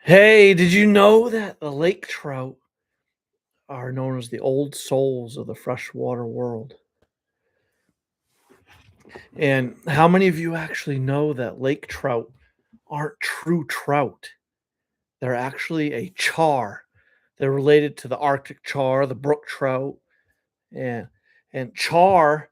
Hey, did you know that the lake trout are known as the old souls of the freshwater world? And how many of you actually know that lake trout aren't true trout? They're actually a char. They're related to the Arctic char, the brook trout, and char.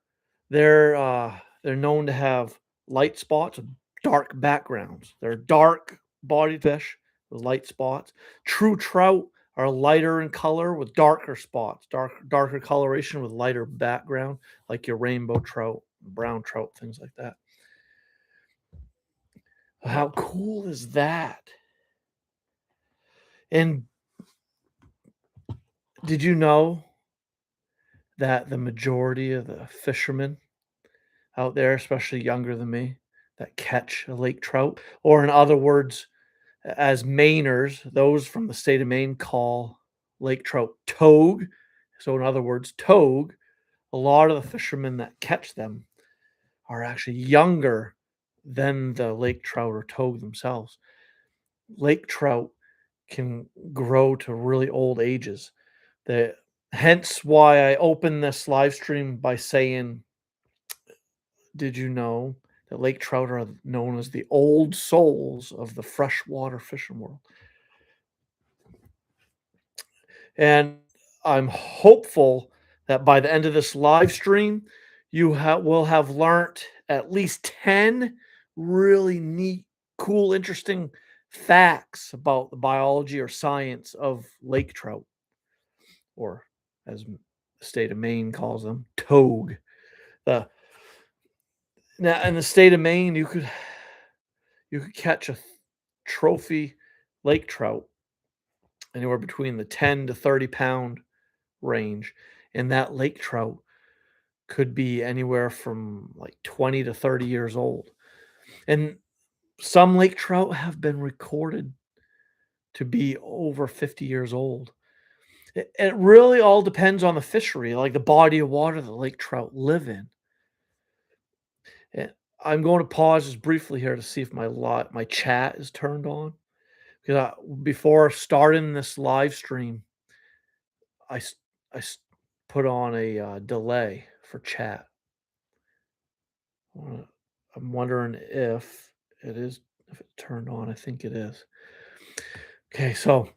They're known to have light spots, and dark backgrounds. They're dark-bodied fish with light spots. True trout are lighter in color with darker spots, darker coloration with lighter background, like your rainbow trout, brown trout, things like that. How cool is that? And did you know that the majority of the fishermen out there, especially younger than me, that catch a lake trout, or in other words, as Mainers, those from the state of Maine call lake trout togue. So, in other words, togue, a lot of the fishermen that catch them are actually younger than the lake trout or togue themselves. Lake trout can grow to really old ages. The hence why I opened this live stream by saying, did you know that lake trout are known as the old souls of the freshwater fishing world? And I'm hopeful that by the end of this live stream, will have learnt at least 10 really neat, cool, interesting facts about the biology or science of lake trout, or as the state of Maine calls them, togue. The Now in the state of Maine, you could catch a trophy lake trout anywhere between the 10 to 30 pound range, and that lake trout could be anywhere from like 20 to 30 years old. And some lake trout have been recorded to be over 50 years old. It really all depends on the fishery, like the body of water the lake trout live in. Eh, I'm going to pause just briefly here to see if my chat is turned on. Because before starting this live stream, I s- I s- put on a delay for chat. Uh, I'm wondering if it's turned on. I think it is. Okay, so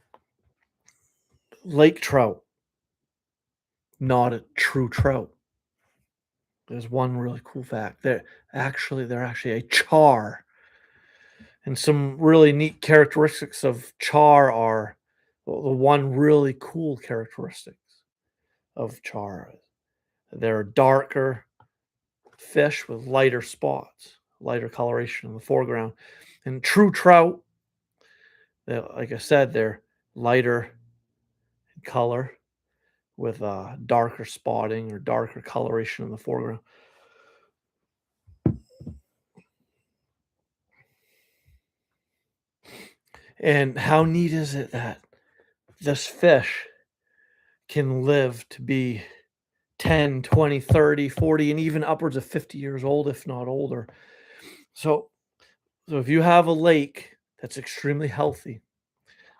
lake trout, not a true trout. There's one really cool fact. They're actually a char. And some really neat characteristics of char are the one really cool characteristics of char. They're darker fish with lighter spots, lighter coloration in the foreground. And true trout, like I said, they're lighter in color with darker spotting or darker coloration in the foreground. And how neat is it that this fish can live to be 10, 20, 30, 40, and even upwards of 50 years old, if not older. So, so if you have a lake that's extremely healthy,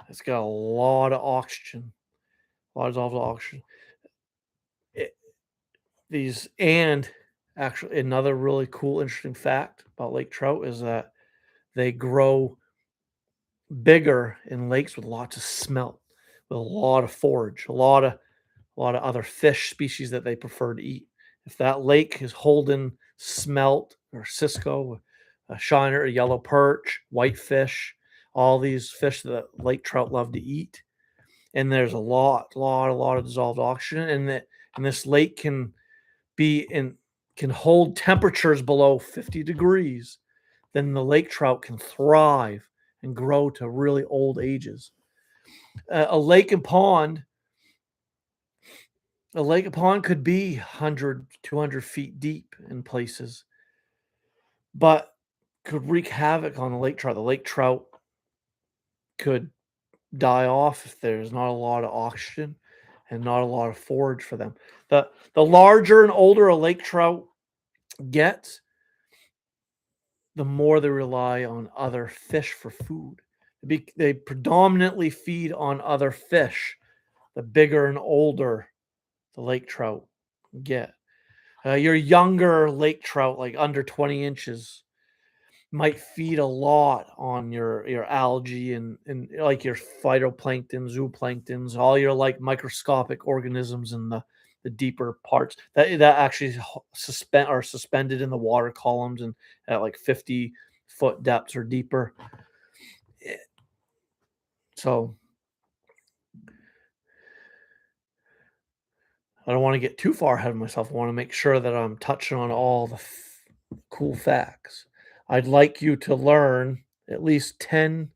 it's got a lot of oxygen, a lot of dissolved oxygen. It, these and actually another really cool, interesting fact about lake trout is that they grow bigger in lakes with lots of smelt, with a lot of forage, a lot of other fish species that they prefer to eat. If that lake is holding smelt or cisco, a shiner, a yellow perch, whitefish, all these fish that lake trout love to eat, and there's a lot of dissolved oxygen, and this lake be in can hold temperatures below 50 degrees, then the lake trout can thrive and grow to really old ages. A lake and pond A lake pond could be 100, 200 feet deep in places, but could wreak havoc on the lake trout. The lake trout could die off if there's not a lot of oxygen and not a lot of forage for them. The larger and older a lake trout gets, the more they rely on other fish for food. They predominantly feed on other fish. The bigger and older the lake trout get. Your younger lake trout, like under 20 inches, might feed a lot on your algae and like your phytoplankton, zooplanktons, all your like microscopic organisms in the deeper parts that actually are suspended in the water columns and at like 50-foot depths or deeper. Eh, So I don't want to get too far ahead of myself. I want to make sure that I'm touching on all the cool facts. I'd like you to learn at least 10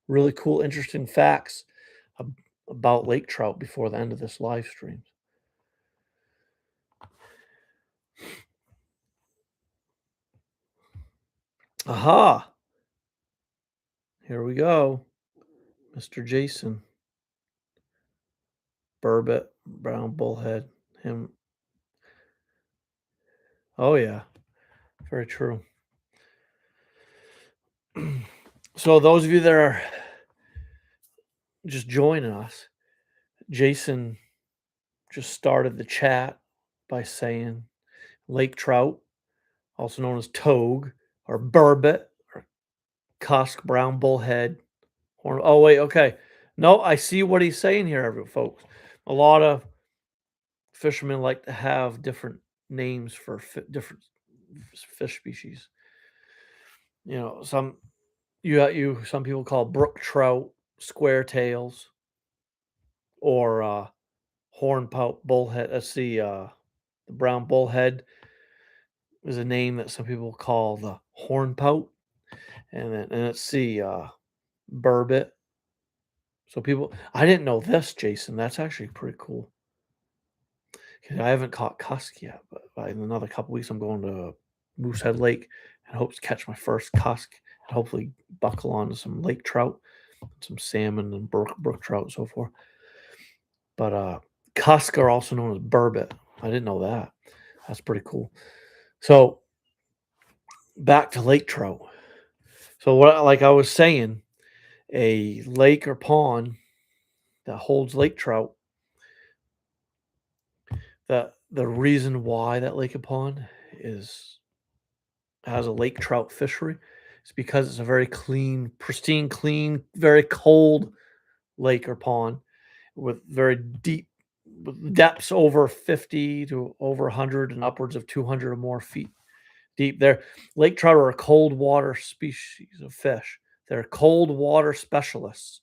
really cool, interesting facts ab- about lake trout before the end of this live stream. Aha! Here we go. Mr. Jason, burbot, brown bullhead, him. Oh, yeah, very true. So, those of you that are just joining us, Jason just started the chat by saying lake trout, also known as togue or burbot or cusk, brown bullhead, horn. Oh, wait, okay. No, I see what he's saying here, folks. A lot of fishermen like to have different names for different fish species. You know, some people call brook trout square tails or hornpout bullhead. Let's see, the brown bullhead is a name that some people call the hornpout, and let's see, burbot. So people, I didn't know this, Jason. That's actually pretty cool. 'Cause I haven't caught cusk yet, but in another couple weeks, I'm going to Moosehead Lake and hope to catch my first cusk and hopefully buckle on to some lake trout, some salmon and brook trout and so forth. But cusk are also known as burbot. I didn't know that. That's pretty cool. So back to lake trout. So what, like I was saying, a lake or pond that holds lake trout. The reason why that lake or pond is has a lake trout fishery is because it's a very clean, pristine, clean, very cold lake or pond with very deep with depths over 50 to over 100 and upwards of 200 or more feet deep. There, lake trout are a cold water species of fish. They're cold water specialists.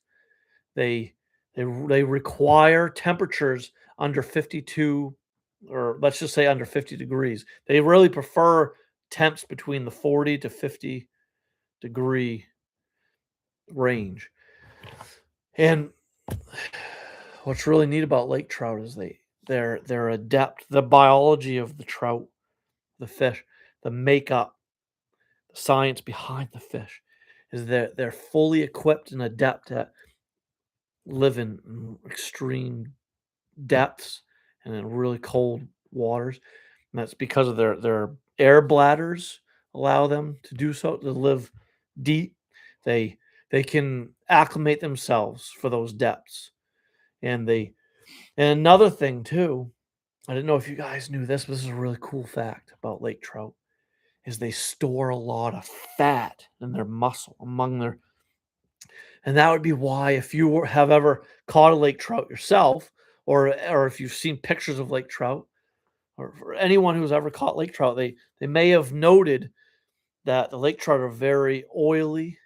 They they require temperatures under 52, or let's just say under 50 degrees. They really prefer temps between the 40 to 50-degree range. And what's really neat about lake trout is they're adept. The biology of the trout, the fish, the makeup, the science behind the fish is that they're fully equipped and adept at living in extreme depths and in really cold waters. And that's because of their air bladders allow them to do so, to live deep. They they can acclimate themselves for those depths. And another thing too, I didn't know if you guys knew this, but this is a really cool fact about lake trout, is they store a lot of fat in their muscle among their, and that would be why if you have ever caught a lake trout yourself, or if you've seen pictures of lake trout, or for anyone who's ever caught lake trout, they may have noted that the lake trout are very oily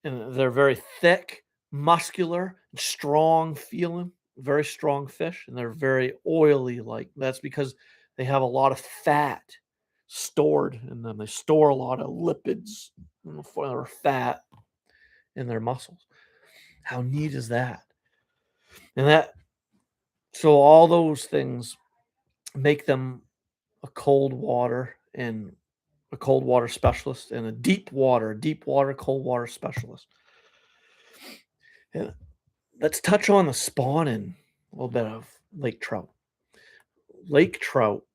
and they're very thick, muscular, and strong feeling, very strong fish, and they're very oily. Like that's because they have a lot of fat stored in them. They store a lot of lipids or fat in their muscles. How neat is that? And that, so all those things make them a cold water and a cold water specialist and a deep water, cold water specialist. And let's touch on the spawning a little bit of lake trout. Lake trout,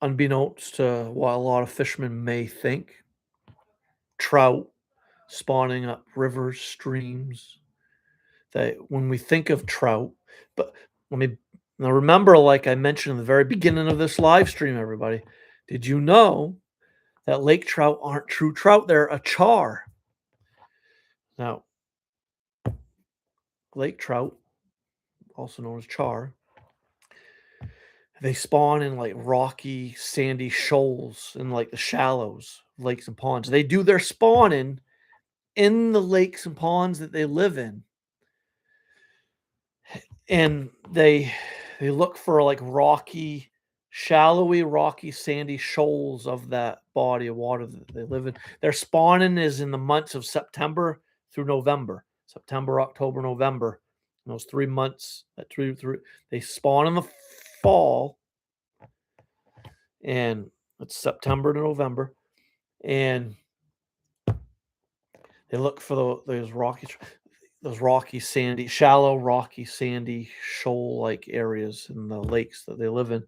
unbeknownst to what a lot of fishermen may think, trout spawning up rivers, streams. That when we think of trout, but let me now remember, like I mentioned in the very beginning of this live stream, everybody, did you know that lake trout aren't true trout? They're a char. Now, lake trout, also known as char, they spawn in like rocky, sandy shoals in like the shallows, lakes and ponds. They do their spawning in the lakes and ponds that they live in, and they look for like rocky, shallowy, rocky, sandy shoals of that body of water that they live in. Their spawning is in the months of September through November. September, October, November. In those 3 months, that three they spawn in the fall, and it's September to November, and they look for those rocky, sandy, shallow, rocky, sandy, shoal-like areas in the lakes that they live in,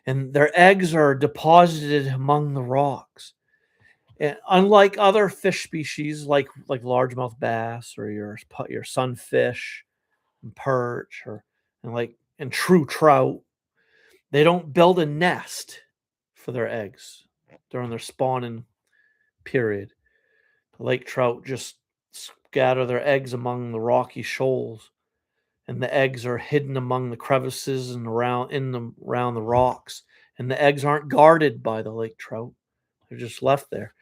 and their eggs are deposited among the rocks. And unlike other fish species, like largemouth bass or your sunfish and perch, and true trout, they don't build a nest for their eggs during their spawning period. The lake trout just scatter their eggs among the rocky shoals, and the eggs are hidden among the crevices and around the rocks. And the eggs aren't guarded by the lake trout; they're just left there.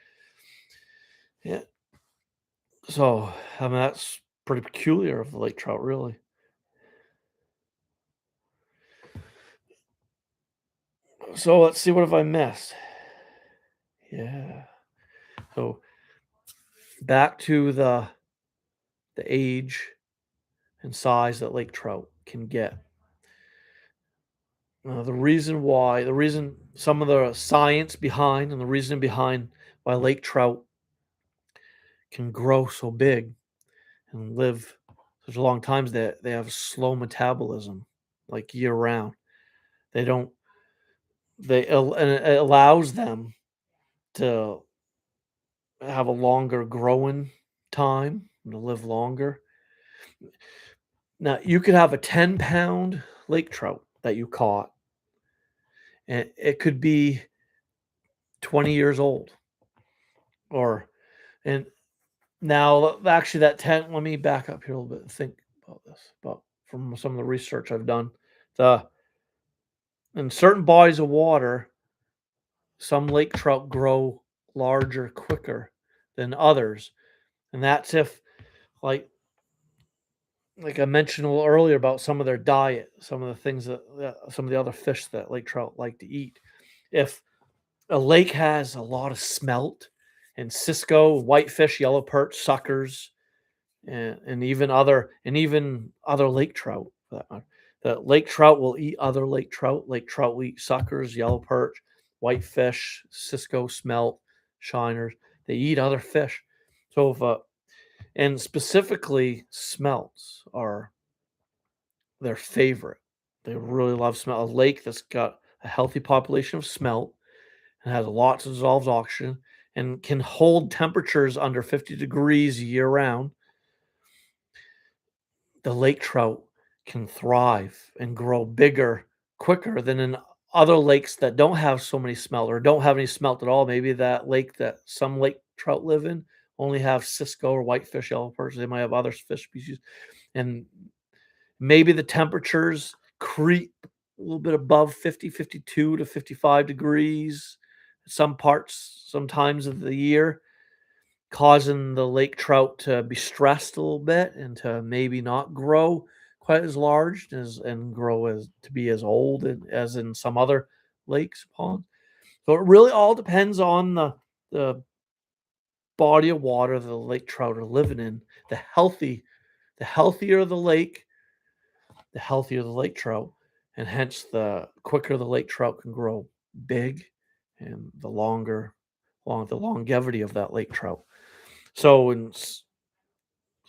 Yeah. So I mean that's pretty peculiar of the lake trout, really. So let's see, what have I missed? Yeah. So back to the age and size that lake trout can get. The reason, some of the science behind and the reason behind why lake trout can grow so big and live such a long time is that they have slow metabolism, like year round. They don't, and it allows them to have a longer growing time and to live longer. Now, you could have a 10-pound lake trout that you caught, and it could be 20 years old. Or, and now, actually, that 10, let me back up here a little bit and think about this, about from some of the research I've done. The In certain bodies of water, some lake trout grow larger quicker than others. And that's if, like, like I mentioned a little earlier about some of their diet, some of the things that some of the other fish that lake trout like to eat. If a lake has a lot of smelt and cisco, whitefish, yellow perch, suckers, and even other lake trout for that matter. The lake trout will eat other lake trout. Lake trout will eat suckers, yellow perch, whitefish, cisco, smelt, shiners. They eat other fish. So if and specifically smelts are their favorite. They really love smelt. A lake that's got a healthy population of smelt and has lots of dissolved oxygen and can hold temperatures under 50 degrees year round, the lake trout can thrive and grow bigger quicker than in other lakes that don't have so many smelt or don't have any smelt at all. Maybe that lake that some lake trout live in only have cisco or whitefish, yellow perch. They might have other fish species, and maybe the temperatures creep a little bit above 50, 52 to 55 degrees some parts, sometimes of the year, causing the lake trout to be stressed a little bit and to maybe not grow quite as large and grow as to be as old as in some other lakes, ponds. So it really all depends on the body of water the lake trout are living in. The healthier the lake, the healthier the lake trout, and hence the quicker the lake trout can grow big, and the longevity of that lake trout. So in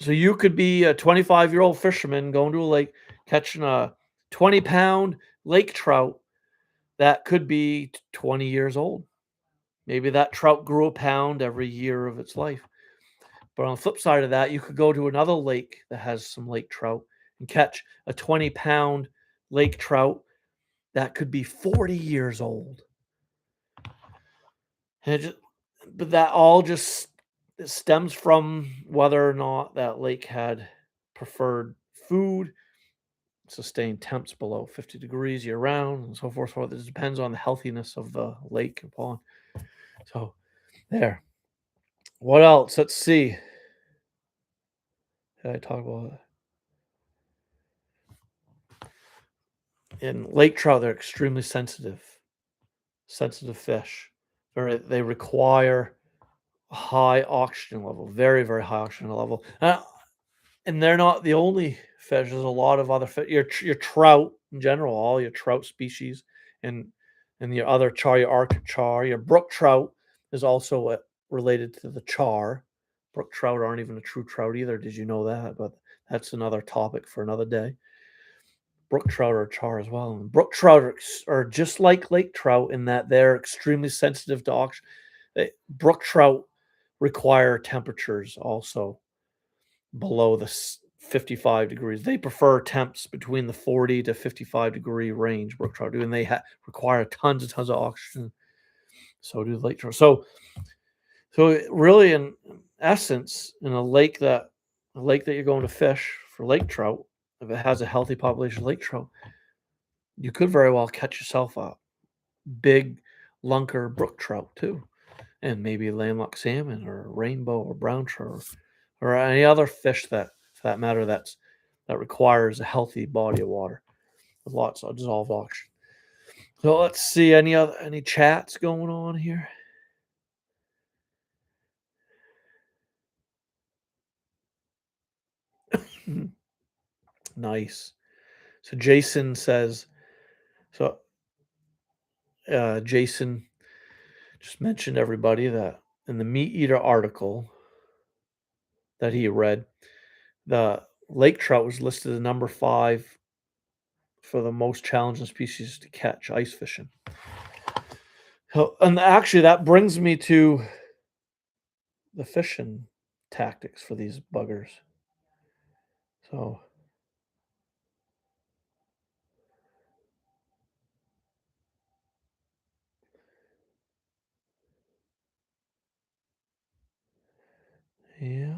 So you could be a 25-year-old fisherman going to a lake, catching a 20-pound lake trout that could be 20 years old. Maybe that trout grew a pound every year of its life. But on the flip side of that, you could go to another lake that has some lake trout and catch a 20-pound lake trout that could be 40 years old. And it just, but that all just it stems from whether or not that lake had preferred food, sustained temps below 50 degrees year round, and so forth. So it depends on the healthiness of the lake and pond. So there. What else? Let's see. Did I talk about in lake trout? They're extremely sensitive fish. They require a high oxygen level, very very high oxygen level. And they're not the only fish. There's a lot of other fish. Your trout in general, all your trout species, and your other char, your Arctic char, your brook trout is also related to the char. Brook trout aren't even a true trout either. Did you know that? But that's another topic for another day. Brook trout are char as well. And brook trout are just like lake trout in that they're extremely sensitive to oxygen. Brook trout require temperatures also below the 55 degrees. They prefer temps between the 40 to 55-degree range, brook trout do, and they require tons and tons of oxygen. So do lake trout. So really, in essence, in a lake that you're going to fish for lake trout, if it has a healthy population of lake trout, you could very well catch yourself a big lunker brook trout too, and maybe landlocked salmon or rainbow or brown trout or any other fish that, for that matter, that requires a healthy body of water with lots of dissolved oxygen. So let's see any chats going on here. Nice. So Jason says, so Jason just mentioned everybody that in the Meat Eater article that he read, the lake trout was listed as number 5 for the most challenging species to catch ice fishing. So, and actually, that brings me to the fishing tactics for these buggers. So, yeah.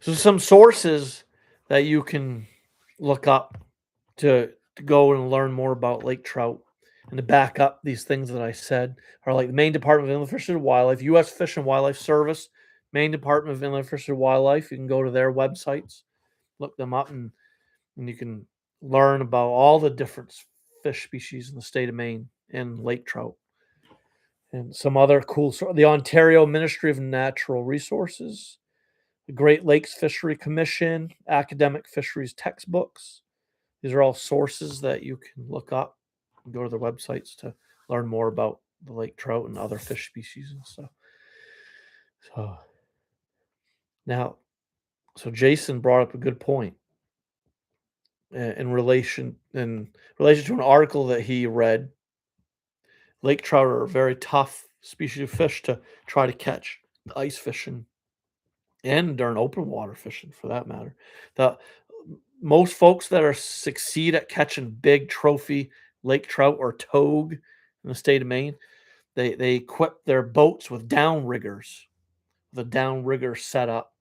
So some sources that you can look up to go and learn more about lake trout and to back up these things that I said are like the Maine Department of Inland Fisheries and Wildlife, U.S. Fish and Wildlife Service, Maine Department of Inland Fisheries and Wildlife. You can go to their websites, look them up, and you can learn about all the different fish species in the state of Maine and lake trout. And some other cool, the Ontario Ministry of Natural Resources, the Great Lakes Fishery Commission, academic fisheries textbooks. These are all sources that you can look up and go to their websites to learn more about the lake trout and other fish species and stuff. So now, so Jason brought up a good point in relation to an article that he read. Lake trout are a very tough species of fish to try to catch ice fishing and during open water fishing for that matter. The most folks that are succeed at catching big trophy lake trout or togue in the state of Maine, they equip their boats with downriggers, the downrigger setup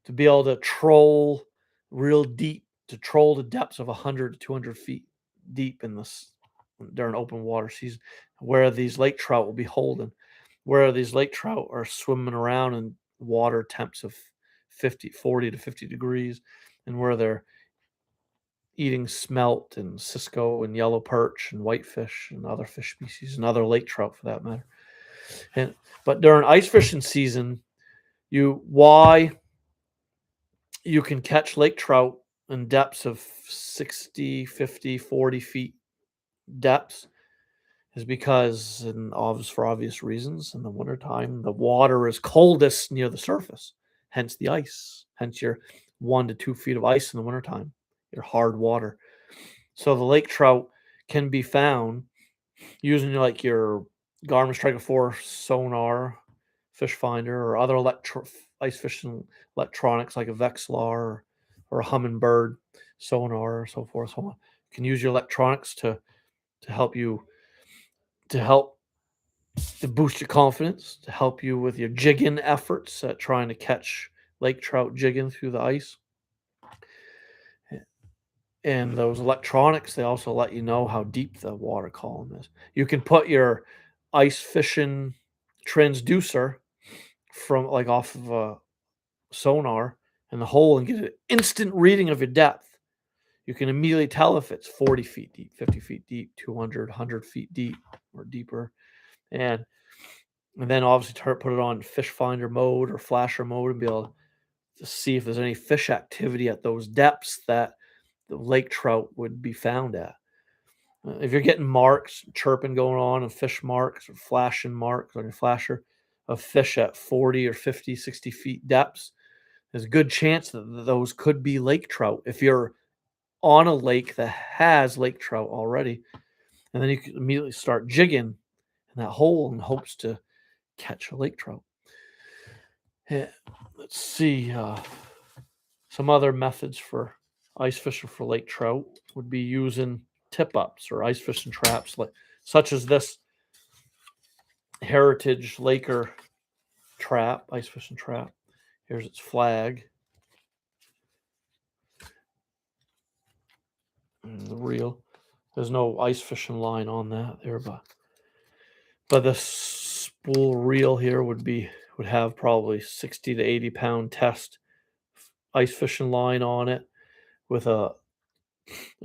to be able to troll real deep, to troll to depths of 100 to 200 feet deep in this during open water season, where these lake trout will be holding, where these lake trout are swimming around in water temps of 40 to 50 degrees, and where they're eating smelt and cisco and yellow perch and whitefish and other fish species and other lake trout for that matter. And but during ice fishing season, why you can catch lake trout in depths of 60, 50, 40 feet depths is because, and for obvious reasons, in the wintertime, the water is coldest near the surface, hence the ice, hence your 1 to 2 feet of ice in the wintertime, your hard water. So the lake trout can be found using like your Garmin Striker 4 sonar, fish finder, or other ice fishing electronics like a Vexilar or a Humminbird sonar or so forth. So on. You can use your electronics to help you to help to boost your confidence, to help you with your jigging efforts at trying to catch lake trout jigging through the ice. And those electronics, they also let you know how deep the water column is. You can put your ice fishing transducer from like off of a sonar in the hole and get an instant reading of your depth. You can immediately tell if it's 40 feet deep, 50 feet deep, 200, 100 feet deep or deeper. And then obviously put it on fish finder mode or flasher mode and be able to see if there's any fish activity at those depths that the lake trout would be found at. If you're getting marks, chirping going on, and fish marks or flashing marks on your flasher of fish at 40 or 50, 60 feet depths, there's a good chance that those could be lake trout. If you're on a lake that has lake trout already, and then you can immediately start jigging in that hole in hopes to catch a lake trout. Yeah, let's see. Some other methods for ice fishing for lake trout would be using tip-ups or ice fishing traps, such as this Heritage Laker trap, ice fishing trap. Here's its flag. And the reel. There's no ice fishing line on that there, but the spool reel here would have probably 60 to 80 pound test ice fishing line on it with a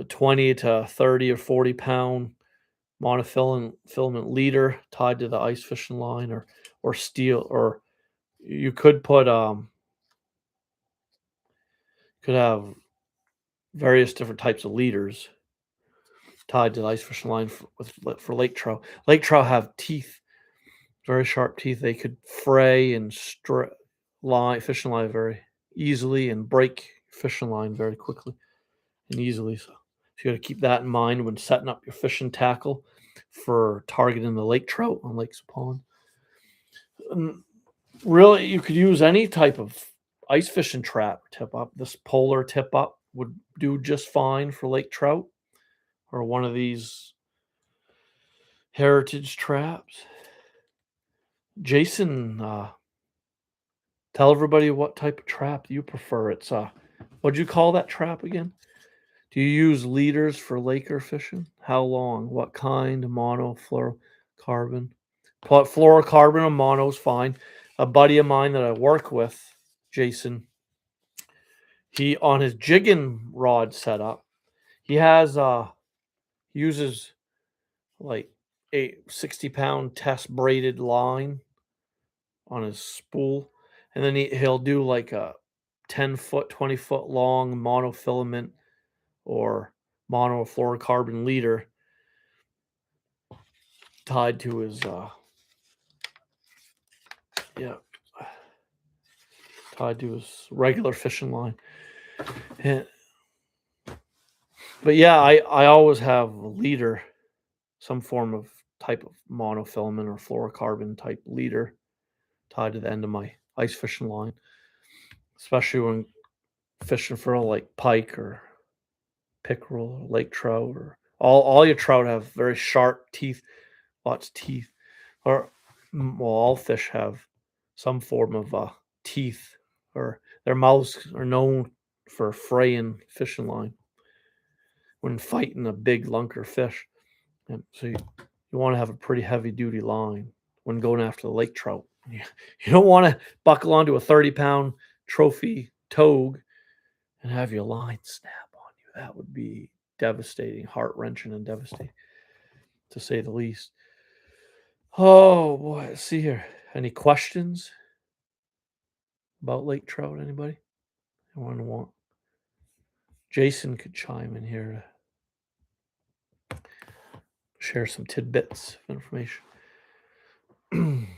20 to 30 or 40 pound monofilament leader tied to the ice fishing line or steel, or you could could have various different types of leaders tied to the ice fishing line for lake trout. Lake trout have teeth, very sharp teeth. They could fray and fishing line very easily and break fishing line very quickly and easily. So you got to keep that in mind when setting up your fishing tackle for targeting the lake trout on lakes and ponds. Really, you could use any type of ice fishing trap tip up. This polar tip up would do just fine for lake trout, or one of these heritage traps. Jason, tell everybody what type of trap you prefer. It's what'd you call that trap again? Do you use leaders for laker fishing? How long? What kind? Mono, fluorocarbon? Fluorocarbon or mono is fine. A buddy of mine that I work with, Jason, he on his jigging rod setup, he has uses like a 60-pound test braided line on his spool, and then he'll do like a 10-foot, 20-foot long monofilament or monofluorocarbon leader tied to his tied to his regular fishing line. But yeah, I always have a leader, some form of type of monofilament or fluorocarbon type leader tied to the end of my ice fishing line, especially when fishing for like pike or pickerel or lake trout, or all your trout have very sharp teeth, lots of teeth, or well, all fish have some form of teeth, or their mouths are known for fraying fishing line when fighting a big lunker fish. And so you want to have a pretty heavy duty line when going after the lake trout. You don't want to buckle onto a 30-pound trophy togue and have your line snap on you. That would be devastating, heart-wrenching and devastating, to say the least. Oh boy, let's see here. Any questions about lake trout? Anybody? Want Jason could chime in here to share some tidbits of information. I'm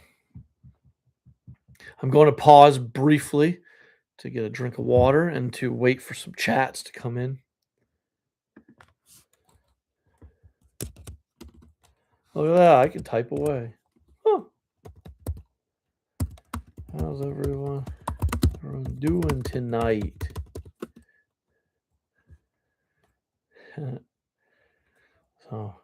going to pause briefly to get a drink of water and to wait for some chats to come in. Look at that, I can type away. How's everyone doing tonight? So,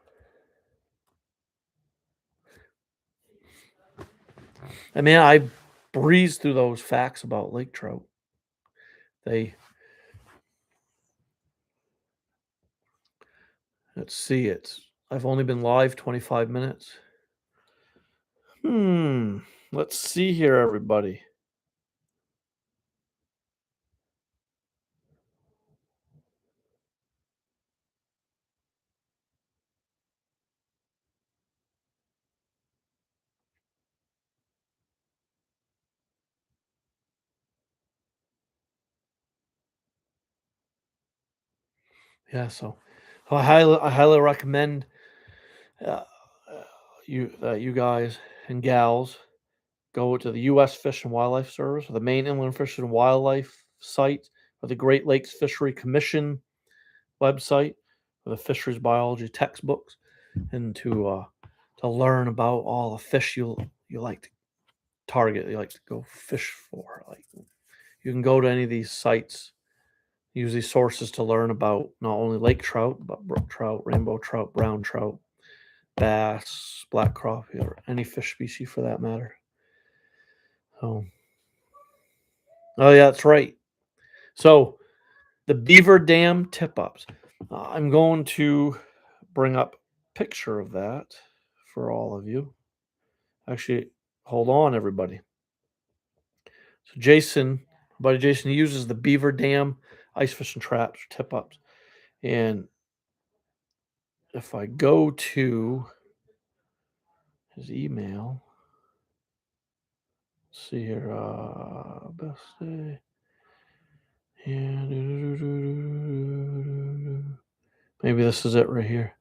I mean, I breezed through those facts about lake trout. They, let's see, I've only been live 25 minutes. Let's see here, everybody. Yeah, so I highly recommend uh, uh, you guys and gals go to the U.S. Fish and Wildlife Service or the Maine Inland Fish and Wildlife site or the Great Lakes Fishery Commission website for the fisheries biology textbooks and to learn about all the fish you like to target, you like to go fish for. Like you can go to any of these sites, use these sources to learn about not only lake trout, but brook trout, rainbow trout, brown trout, bass, black crappie, or any fish species for that matter. So, oh yeah, that's right. So the beaver dam tip ups. I'm going to bring up a picture of that for all of you. Actually, hold on, everybody. So Jason, buddy Jason, he uses the beaver dam ice fishing traps, tip ups, and if I go to his email, let's see here, best day. Yeah, maybe this is it right here.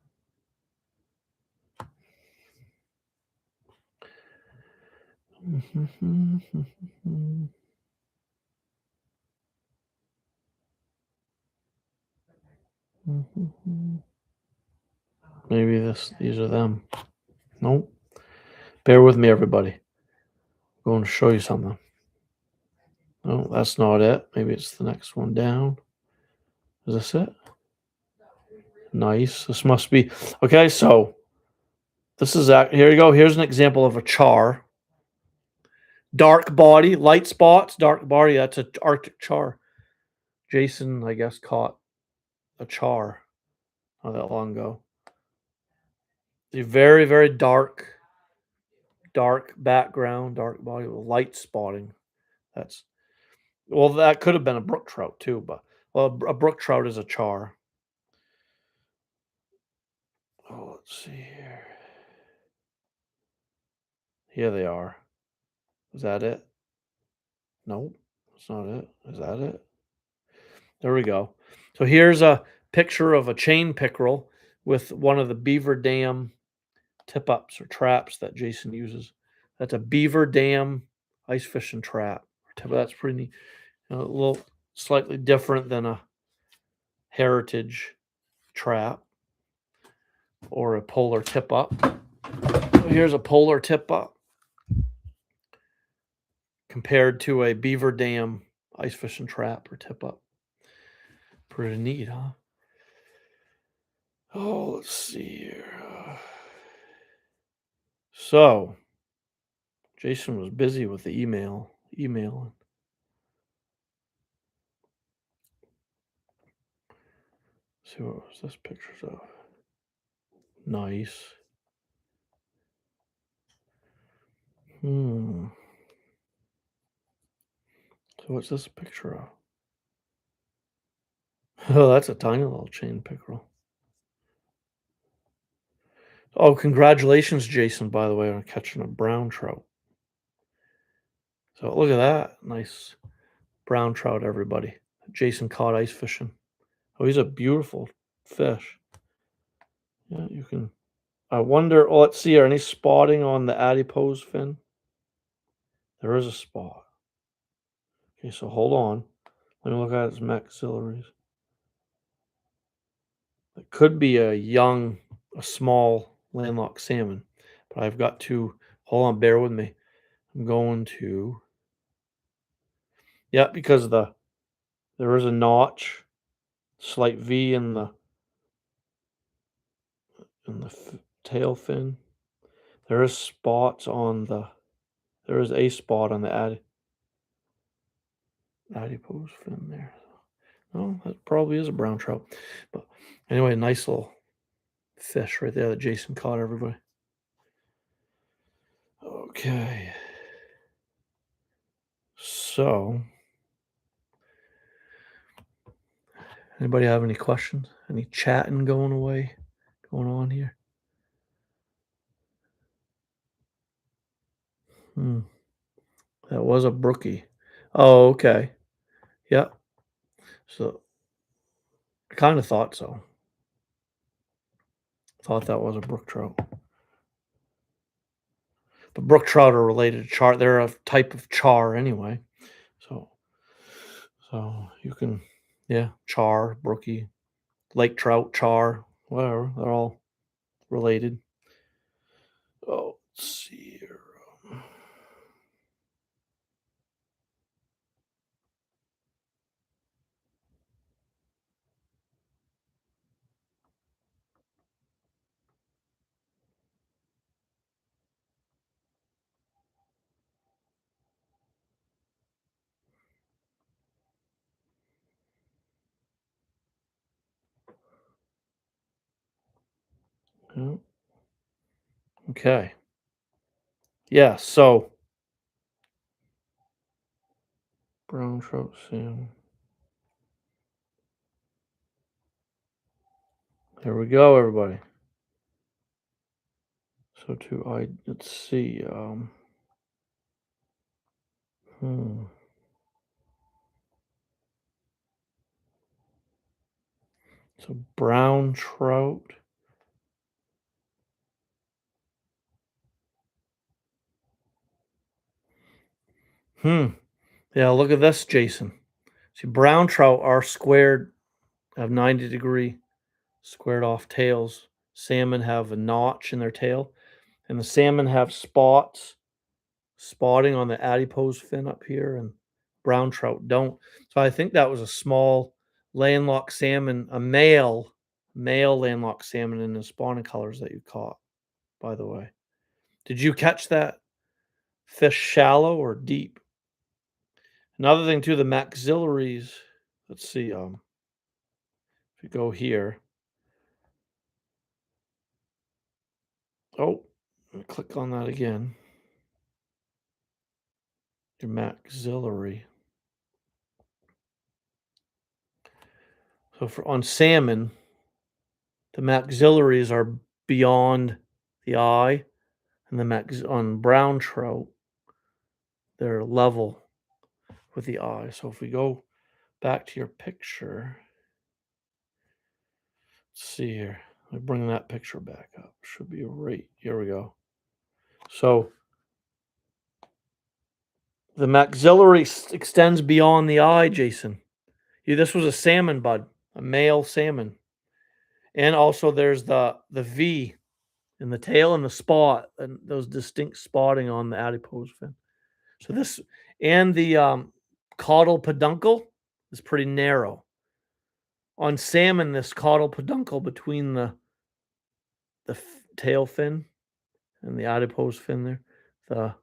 Maybe these are them. Nope. Bear with me, everybody. I'm going to show you something. No, that's not it. Maybe it's the next one down. Is this it? Nice. This must be okay. So this is here you go. Here's an example of a char. Dark body, light spots, dark body. That's an Arctic char. Jason, I guess, caught a char not that long ago. A very, very dark background, dark body with light spotting. That's well, that could have been a brook trout too, but well, a brook trout is a char. Oh, let's see here. Here they are. Is that it? Nope, that's not it. Is that it? There we go. So here's a picture of a chain pickerel with one of the beaver dam tip ups or traps that Jason uses. That's a beaver dam ice fishing trap. That's pretty neat. A little slightly different than a heritage trap or a polar tip up. So here's a polar tip up compared to a beaver dam ice fishing trap or tip up. Pretty neat, huh? Oh, let's see here. So, Jason was busy with the emailing. See what was this pictures of? Nice. So what's this picture of? Oh, that's a tiny little chain pickerel. Oh, congratulations, Jason, by the way, on catching a brown trout. So look at that. Nice brown trout, everybody. Jason caught ice fishing. Oh, he's a beautiful fish. Yeah, you can. I wonder. Oh, let's see. Are any spotting on the adipose fin? There is a spot. Okay, so hold on. Let me look at his maxillaries. It could be a small landlocked salmon, but I've got to hold on. Bear with me. I'm going to Yeah, because there is a notch, slight V in the tail fin. There is spots on the there is a spot on the adipose fin there. Oh, that probably is a brown trout. But anyway, nice little fish right there that Jason caught, everybody. Okay. So, anybody have any questions? Any chatting going on here? Hmm. That was a brookie. Oh, okay. Yeah. So I kind of thought so. Thought that was a brook trout. But brook trout are related to char. They're a type of char anyway. So so you can yeah, char, brookie, lake trout, char, whatever. They're all related. Oh, let's see here. Yeah, okay. Yeah, so brown trout salmon. There we go, everybody. So let's see. Hmm. So brown trout. Hmm. Yeah, look at this, Jason. See, brown trout are squared, have 90-degree squared off tails. Salmon have a notch in their tail, and the salmon have spotting on the adipose fin up here, and brown trout don't. So I think that was a small landlocked salmon, a male landlocked salmon in the spawning colors that you caught, by the way. Did you catch that fish shallow or deep? Another thing too, the maxillaries. Let's see. If you go here, oh, click on that again. Your maxillary. So for on salmon, the maxillaries are beyond the eye, and on brown trout, they're level with the eye. So if we go back to your picture, let's see here. Let me bring that picture back up. Should be right. Here we go. So the maxillary extends beyond the eye, Jason. Yeah, this was a salmon bud, a male salmon. And also there's the V in the tail and the spot and those distinct spotting on the adipose fin. So this and the caudal peduncle is pretty narrow. On salmon, this caudal peduncle between tail fin and the adipose fin there, the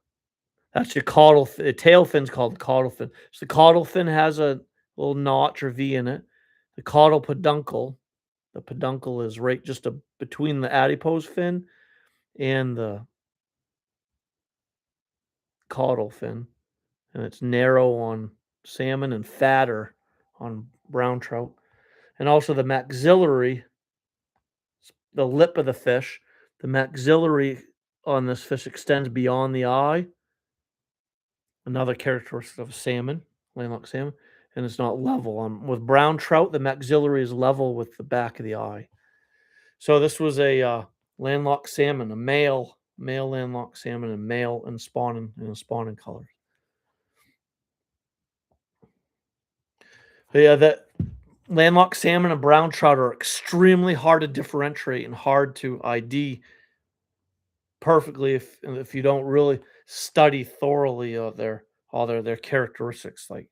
that's your the tail fin's called the caudal fin. So the caudal fin has a little notch or V in it. The peduncle is right just between the adipose fin and the caudal fin, and it's narrow on salmon and fatter on brown trout. And also the maxillary, the lip of the fish, the maxillary on this fish extends beyond the eye, another characteristic of salmon, landlocked salmon, and it's not level. With brown trout, the maxillary is level with the back of the eye. So this was a landlocked salmon, a male landlocked salmon, and male and spawning colors. But yeah, that landlocked salmon and brown trout are extremely hard to differentiate and hard to ID perfectly if you don't really study thoroughly their characteristics. Like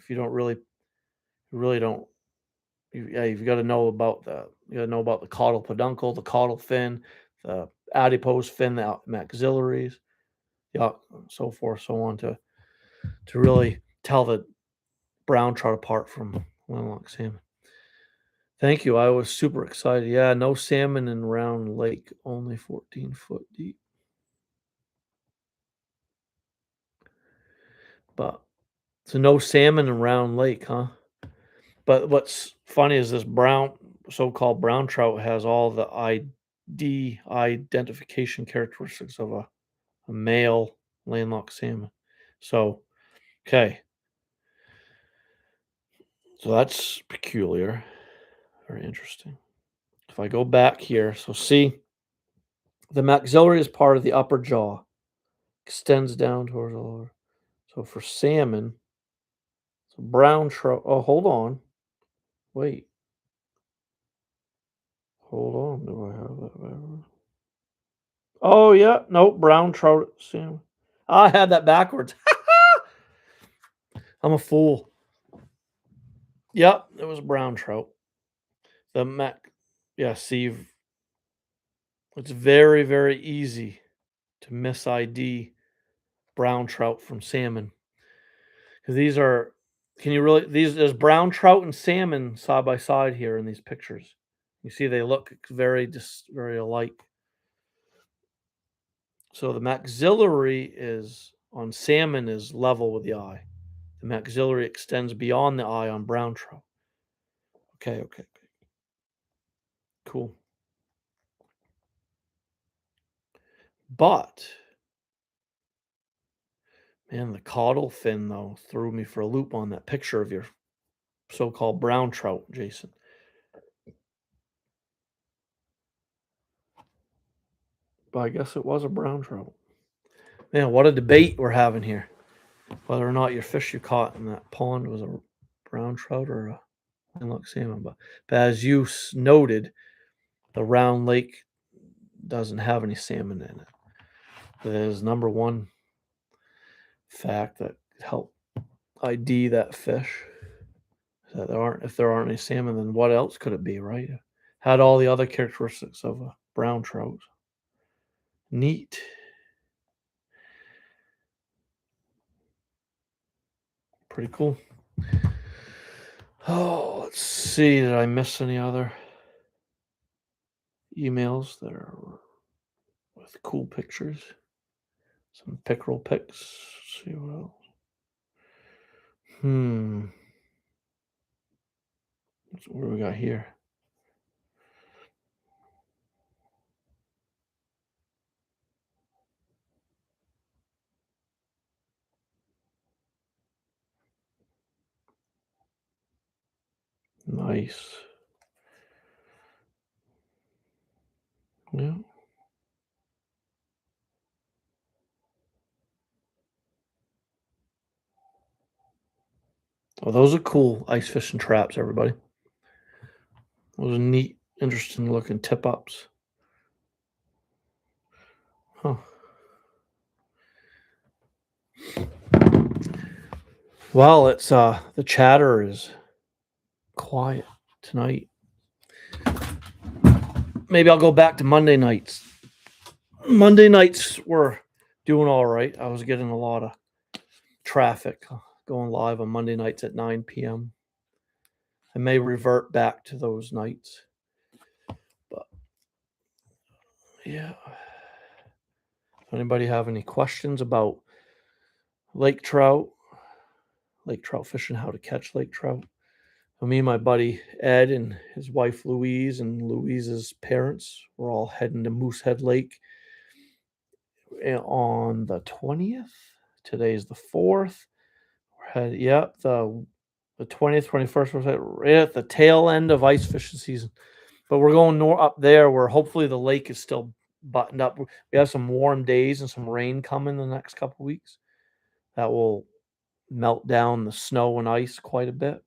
if you don't really, you really don't. Yeah, you've got to know about the caudal peduncle, the caudal fin, the adipose fin, the maxillaries, yeah, so forth, so on, to really tell the brown trout apart from landlocked salmon. Thank you. I was super excited. Yeah, no salmon in Round Lake, only 14-foot deep. But so no salmon in Round Lake, huh? But what's funny is this so-called brown trout has all the identification characteristics of a male landlocked salmon. So, okay, so that's peculiar. Very interesting. If I go back here, so see, the maxillary is part of the upper jaw, extends down towards the lower. So for salmon, so brown trout. Oh, hold on. Wait. Hold on. Do I have that backwards? Oh yeah, no, brown trout salmon. I had that backwards. I'm a fool. Yep, it was brown trout. The mac. Yeah, see, it's very, very easy to miss ID brown trout from salmon because these are. Can you really? There's brown trout and salmon side by side here in these pictures. You see, they look very alike. So the maxillary is on salmon is level with the eye. The maxillary extends beyond the eye on brown trout. Okay. Cool. But man, the caudal fin though threw me for a loop on that picture of your so-called brown trout, Jason. But I guess it was a brown trout. Man, what a debate we're having here. Whether or not your fish you caught in that pond was a brown trout or a landlocked salmon. But as you noted, the Round Lake doesn't have any salmon in it. That is number one fact that help ID that fish. That if there aren't any salmon, then what else could it be, right? Had all the other characteristics of a brown trout. Neat. Pretty cool. Oh, let's see. Did I miss any other emails that are with cool pictures? Some pickerel pics. Let's see what else. What do we got here? Nice. Yeah. Oh, those are cool ice fishing traps, everybody. Those are neat, interesting looking tip ups. Huh. Well, it's the chatter is quiet tonight. Maybe I'll go back to Monday nights. Monday nights were doing all right. I was getting a lot of traffic going live on Monday nights at 9 p.m. I may revert back to those nights. But yeah. Anybody have any questions about lake trout fishing, how to catch lake trout? Me and my buddy Ed and his wife Louise and Louise's parents were all heading to Moosehead Lake on the 20th. Today's the 4th. The 20th, 21st, was right at the tail end of ice fishing season. But we're going up there where hopefully the lake is still buttoned up. We have some warm days and some rain coming the next couple weeks. That will melt down the snow and ice quite a bit.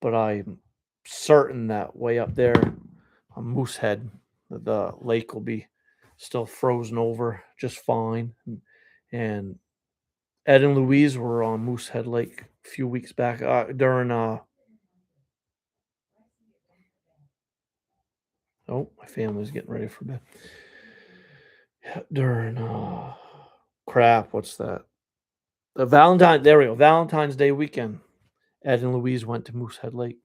But I'm certain that way up there on Moosehead, the lake will be still frozen over just fine. And Ed and Louise were on Moosehead Lake a few weeks back, during, oh, my family's getting ready for bed. Yeah, during, crap, what's that? There we go, Valentine's Day weekend. Ed and Louise went to Moosehead Lake,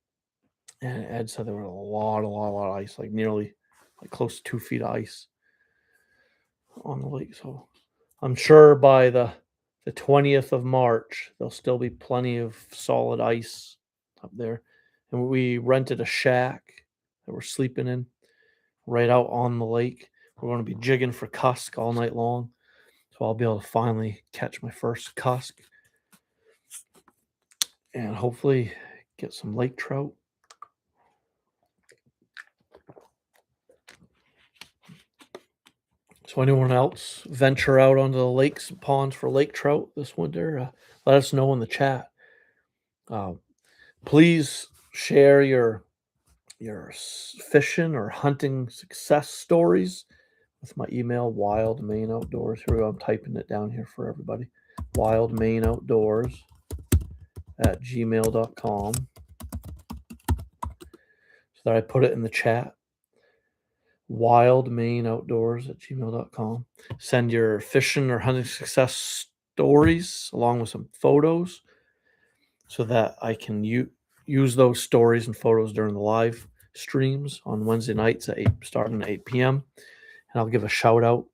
and Ed said there was a lot of ice, like nearly, like close to 2 feet of ice on the lake. So I'm sure by the 20th of March, there'll still be plenty of solid ice up there. And we rented a shack that we're sleeping in right out on the lake. We're going to be jigging for cusk all night long. So I'll be able to finally catch my first cusk and hopefully get some lake trout. So anyone else venture out onto the lakes and ponds for lake trout this winter? Let us know in the chat. Please share your fishing or hunting success stories with my email, wildmaine_outdoors. Here we go. I'm typing it down here for everybody. wildmaine_outdoors@gmail.com. So that I put it in the chat. wildmaine_outdoors@gmail.com. Send your fishing or hunting success stories along with some photos so that I can use those stories and photos during the live streams on Wednesday nights starting at 8 p.m. And I'll give a shout out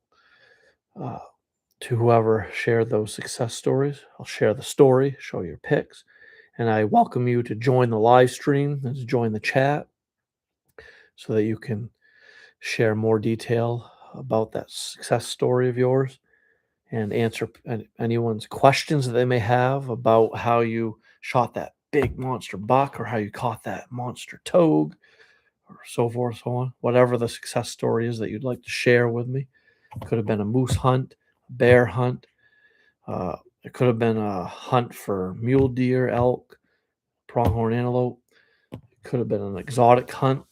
to whoever shared those success stories. I'll share the story, show your pics, and I welcome you to join the live stream and to join the chat so that you can share more detail about that success story of yours and answer anyone's questions that they may have about how you shot that big monster buck or how you caught that monster togue or so forth, so on. Whatever the success story is that you'd like to share with me. It could have been a moose hunt, a bear hunt. It could have been a hunt for mule deer, elk, pronghorn antelope. It could have been an exotic hunt.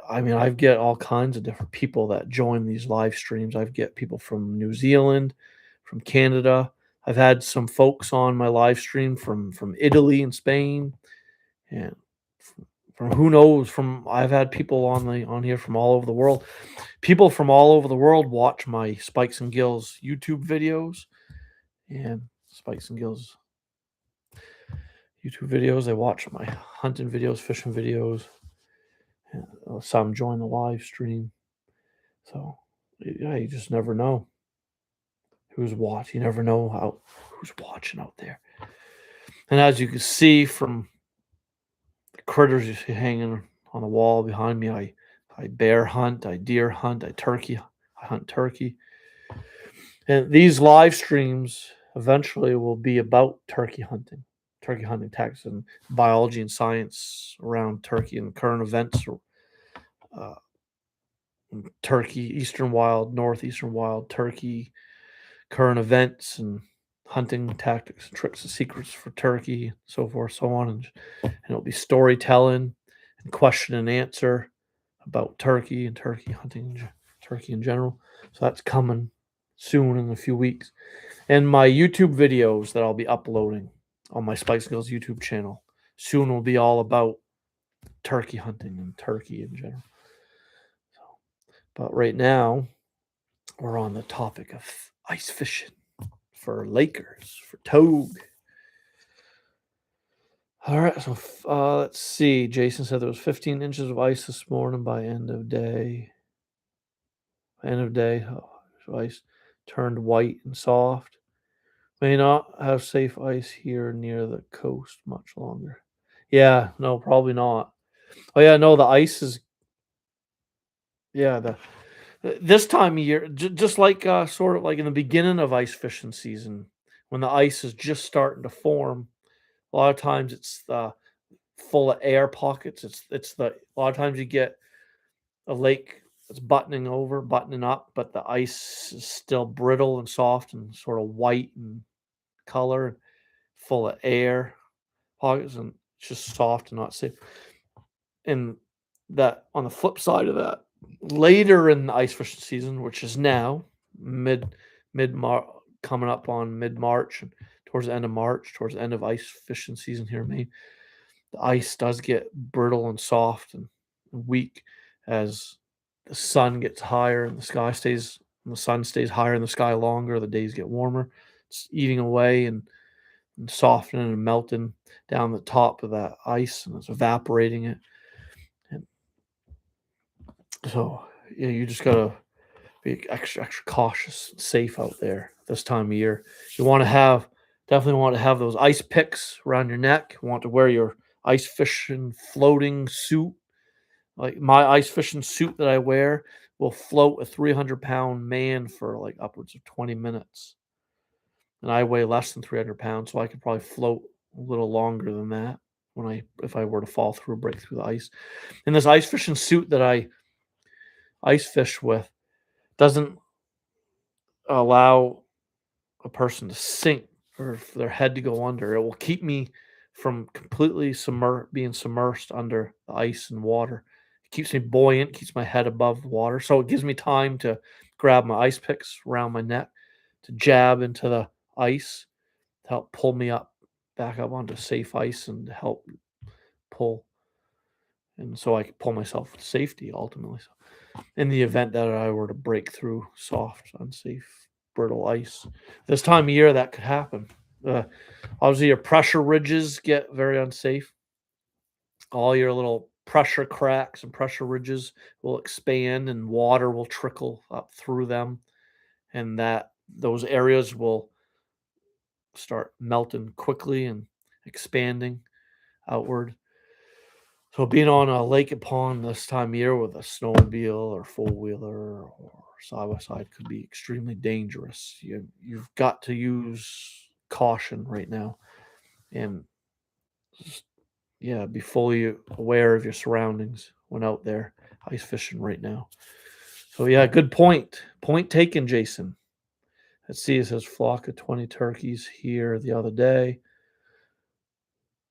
I mean, I get all kinds of different people that join these live streams. I get people from New Zealand, from Canada. I've had some folks on my live stream from Italy and Spain, and from who knows. I've had people on here from all over the world. People from all over the world watch my Spikes and Gills YouTube videos, and Spikes and Gills YouTube videos. They watch my hunting videos, fishing videos. Some join the live stream. So yeah, you just never know who's watching. You never know who's watching out there. And as you can see from the critters you see hanging on the wall behind me, I bear hunt, I deer hunt, I hunt turkey. And these live streams eventually will be about turkey hunting tactics and biology and science around turkey and current events. Turkey, eastern wild, northeastern wild, turkey, current events and hunting tactics, tricks and secrets for turkey, so forth, so on. And it'll be storytelling and question and answer about turkey and turkey hunting, turkey in general. So that's coming soon in a few weeks. And my YouTube videos that I'll be uploading on my Spikes and Gills YouTube channel soon will be all about turkey hunting and turkey in general. But right now, we're on the topic of ice fishing for Lakers, for togue. All right, so let's see. Jason said there was 15 inches of ice this morning by end of day. Ice turned white and soft. May not have safe ice here near the coast much longer. Yeah, no, probably not. Oh yeah, no, the ice is. Yeah, this time of year, just like sort of like in the beginning of ice fishing season, when the ice is just starting to form. A lot of times it's full of air pockets. A lot of times you get a lake that's buttoning up, but the ice is still brittle and soft and sort of white in color, full of air pockets, and it's just soft and not safe. And that on the flip side of that, later in the ice fishing season, which is now mid March, coming up on mid March and towards the end of March, towards the end of ice fishing season here in Maine, the ice does get brittle and soft and weak as the sun gets higher and the sun stays higher in the sky longer, the days get warmer. It's eating away and softening and melting down the top of that ice, and it's evaporating it. And so, yeah, you just gotta be extra cautious and safe out there this time of year. You want to have definitely want to have those ice picks around your neck. You want to wear your ice fishing floating suit. Like my ice fishing suit that I wear will float a 300-pound man for like upwards of 20 minutes. And I weigh less than 300 pounds, so I could probably float a little longer than that if I were to fall through, break through the ice. And this ice fishing suit that I ice fish with doesn't allow a person to sink or for their head to go under. It will keep me from completely being submersed under the ice and water. It keeps me buoyant, keeps my head above the water. So it gives me time to grab my ice picks around my neck, to jab into the ice, to help pull me back up onto safe ice and to help pull. And so I can pull myself to safety ultimately. So in the event that I were to break through soft, unsafe, brittle ice. This time of year, that could happen. Obviously, your pressure ridges get very unsafe. All your little pressure cracks and pressure ridges will expand, and water will trickle up through them, and those areas will start melting quickly and expanding outward. So being on a lake and pond this time of year with a snowmobile or four-wheeler or side-by-side could be extremely dangerous. You've got to use caution right now and just, yeah, be fully aware of your surroundings when out there ice fishing right now. So yeah, good point. Point taken, Jason. Let's see, it says flock of 20 turkeys here the other day.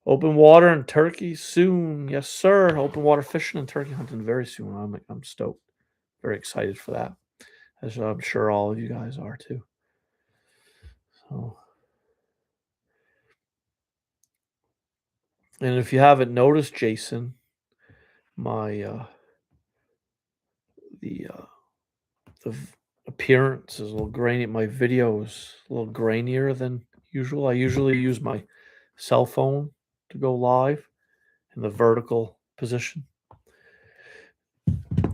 Open water and turkey soon. Yes, sir. Open water fishing and turkey hunting very soon. I'm stoked. Very excited for that. As I'm sure all of you guys are too. So, and if you haven't noticed, Jason, my the appearance is a little grainy. My video is a little grainier than usual. I usually use my cell phone to go live in the vertical position.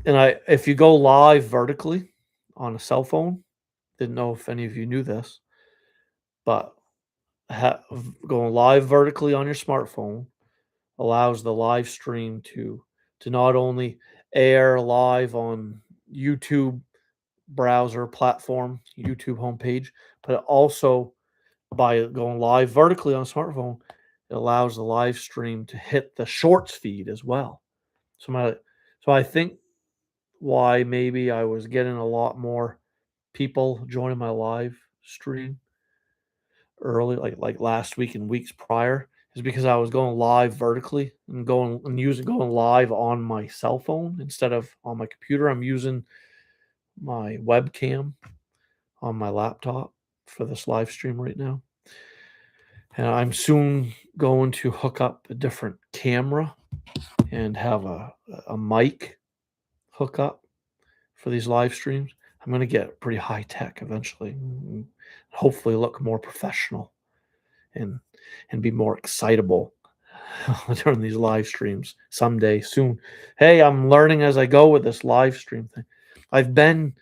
And if you go live vertically on a cell phone, didn't know if any of you knew this, but going live vertically on your smartphone allows the live stream to not only air live on YouTube browser platform, YouTube homepage, but also by going live vertically on a smartphone, it allows the live stream to hit the shorts feed as well. So I think why maybe I was getting a lot more people joining my live stream early, like last week and weeks prior, is because I was going live vertically and going live on my cell phone instead of on my computer. I'm using my webcam on my laptop for this live stream right now. And I'm soon going to hook up a different camera and have a mic hook up for these live streams. I'm going to get pretty high tech eventually, and hopefully look more professional and be more excitable during these live streams someday soon. Hey, I'm learning as I go with this live stream thing. I've been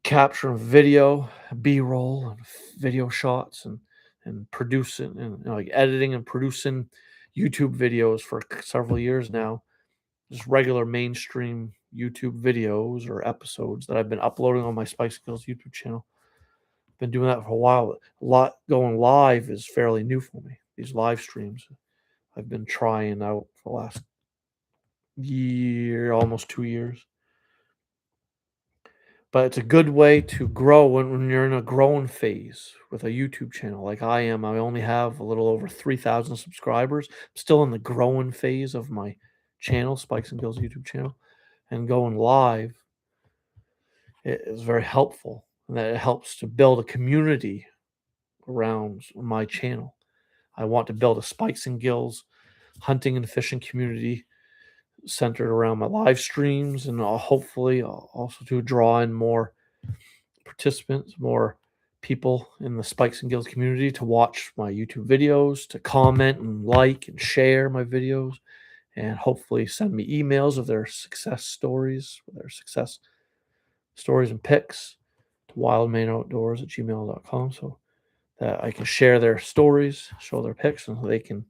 capturing video, B-roll, and video shots, and producing and like editing and producing YouTube videos for several years now. Just regular mainstream YouTube videos or episodes that I've been uploading on my Spikes and GILLS YouTube channel. Been doing that for a while. A lot going live is fairly new for me. These live streams I've been trying out for the last year, almost 2 years. But it's a good way to grow when you're in a growing phase with a YouTube channel like I am. I only have a little over 3,000 subscribers. I'm still in the growing phase of my channel, Spikes and GILLS YouTube channel. And going live, it is very helpful. And that it helps to build a community around my channel. I want to build a Spikes and Gills hunting and fishing community centered around my live streams, and hopefully also to draw in more participants, more people in the Spikes and Gills community to watch my YouTube videos, to comment and like and share my videos, and hopefully send me emails of their success stories, their success stories and pics to wildmaneoutdoors@gmail.com, so that I can share their stories, show their pics, and they can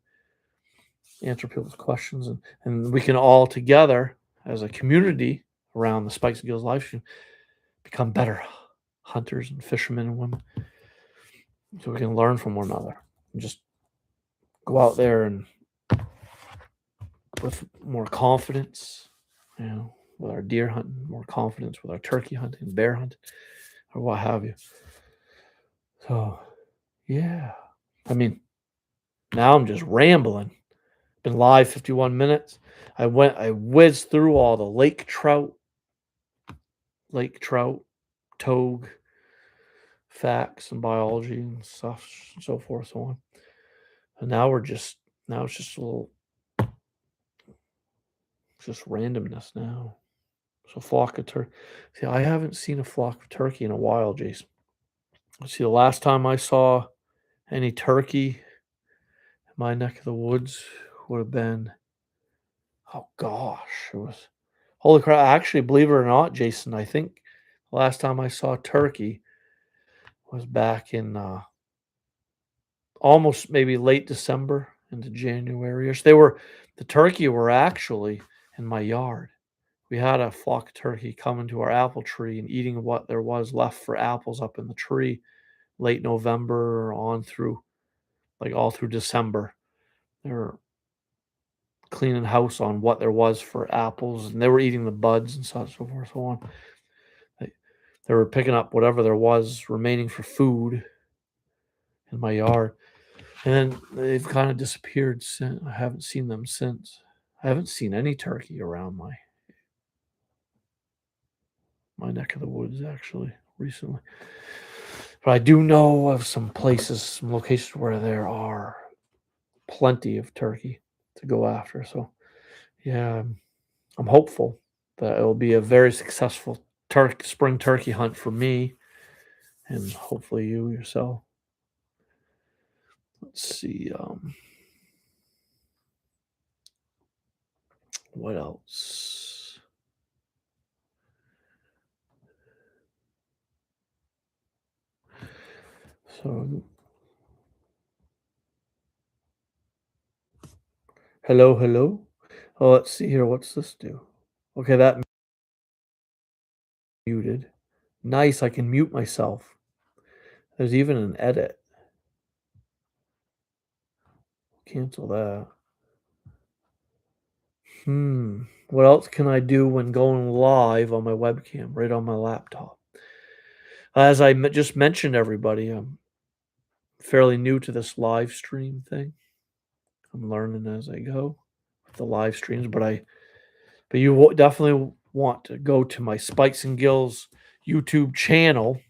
answer people's questions, and we can all together as a community around the Spikes and Gills live stream become better hunters and fishermen and women, so we can learn from one another and just go out there and with more confidence, with our deer hunting, more confidence with our turkey hunting, bear hunting, or what have you. So, yeah. I mean, now I'm just rambling. Been live 51 minutes. I whizzed through all the Lake Trout, togue facts and biology and stuff, and so forth, so on. And now it's just a little, just randomness now. So flock of turkey. See, I haven't seen a flock of turkey in a while, Jason. See, the last time I saw any turkey in my neck of the woods would have been, oh gosh, it was, holy crap. Actually, believe it or not, Jason, I think the last time I saw turkey was back in almost maybe late December into January-ish. The turkey were actually in my yard. We had a flock of turkey coming to our apple tree and eating what there was left for apples up in the tree late November on through, like, all through December. They were cleaning house on what there was for apples, and they were eating the buds and so forth, so on. They were picking up whatever there was remaining for food in my yard. And then they've kind of disappeared since. I haven't seen them since. I haven't seen any turkey around my neck of the woods actually recently. But I do know of some places, some locations where there are plenty of turkey to go after. So yeah, I'm hopeful that it will be a very successful spring turkey hunt for me, and hopefully you yourself. Let's see. What else? So, hello, hello. Oh, let's see here. What's this do? Okay, that muted. Nice. I can mute myself. There's even an edit. Cancel that. What else can I do when going live on my webcam right on my laptop? As I just mentioned, everybody, I'm fairly new to this live stream thing. I'm learning as I go with the live streams, but you definitely want to go to my Spikes and Gills YouTube channel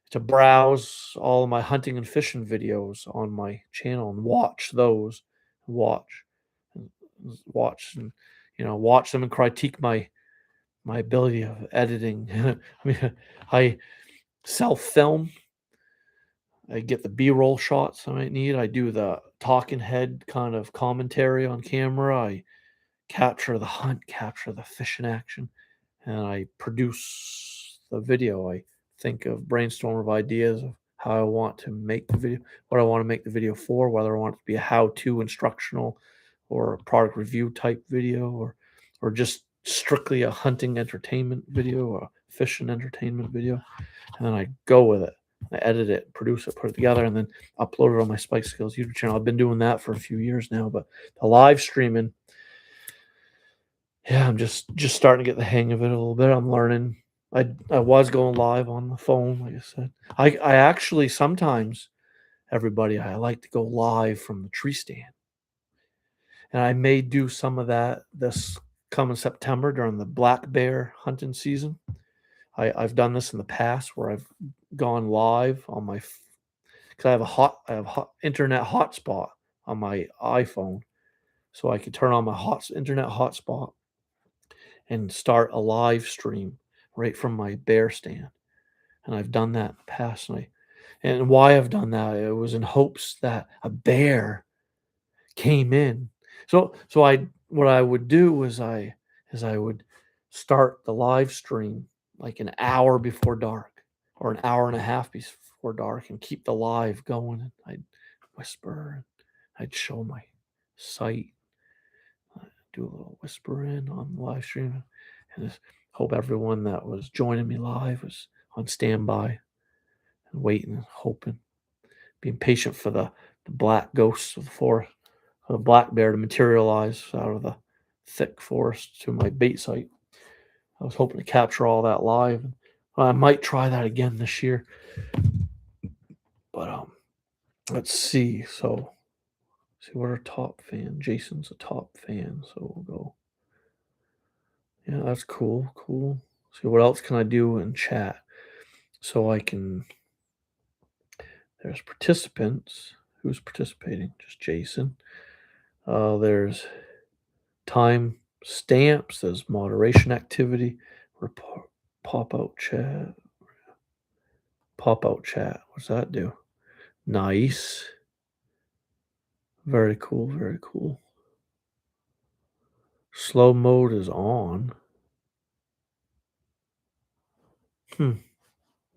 to browse all of my hunting and fishing videos on my channel and watch those. Watch and watch and watch them and critique my ability of editing. I mean, I self-film. I get the B-roll shots I might need. I do the talking head kind of commentary on camera. I capture the hunt, capture the fishing action, and I produce the video. I think of brainstorm of ideas of how I want to make the video, what I want to make the video for, whether I want it to be a how-to instructional or a product review type video, or just strictly a hunting entertainment video or a fishing entertainment video. And then I go with it. I edit it, produce it, put it together, and then upload it on my Spikes and Gills YouTube channel. I've been doing that for a few years now, but the live streaming, yeah, I'm just starting to get the hang of it a little bit. I'm learning. I was going live on the phone, like I said. I actually sometimes, everybody, I like to go live from the tree stand. And I may do some of that this coming September during the black bear hunting season. I've done this in the past where I've gone live on my because I have hot internet hotspot on my iPhone, so I could turn on my hot internet hotspot and start a live stream right from my bear stand. And I've done that in the past, and why I've done that, it was in hopes that a bear came in. So I what I would do was I would start the live stream like an hour before dark or an hour and a half before dark and keep the live going. And I'd whisper and I'd show my sight, do a little whispering on the live stream, and just hope everyone that was joining me live was on standby and waiting and hoping, being patient for the black ghosts of the forest, for the black bear to materialize out of the thick forest to my bait site. I was hoping to capture all that live. I might try that again this year. But let's see. So see what our top fan. Jason's a top fan, so we'll go. Yeah, that's cool. Cool. See what else can I do in chat so I can. There's participants. Who's participating? Just Jason. There's time stamps. There's moderation activity. Report, pop out chat. Pop out chat. What's that do? Nice. Very cool. Very cool. Slow mode is on.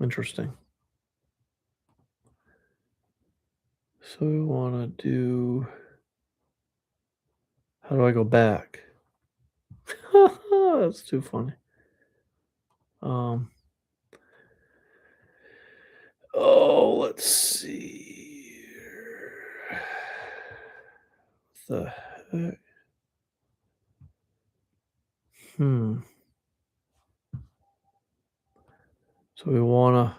Interesting. So we want to do. How do I go back? That's too funny. Um. Oh, let's see. The heck? Hmm. So we want to.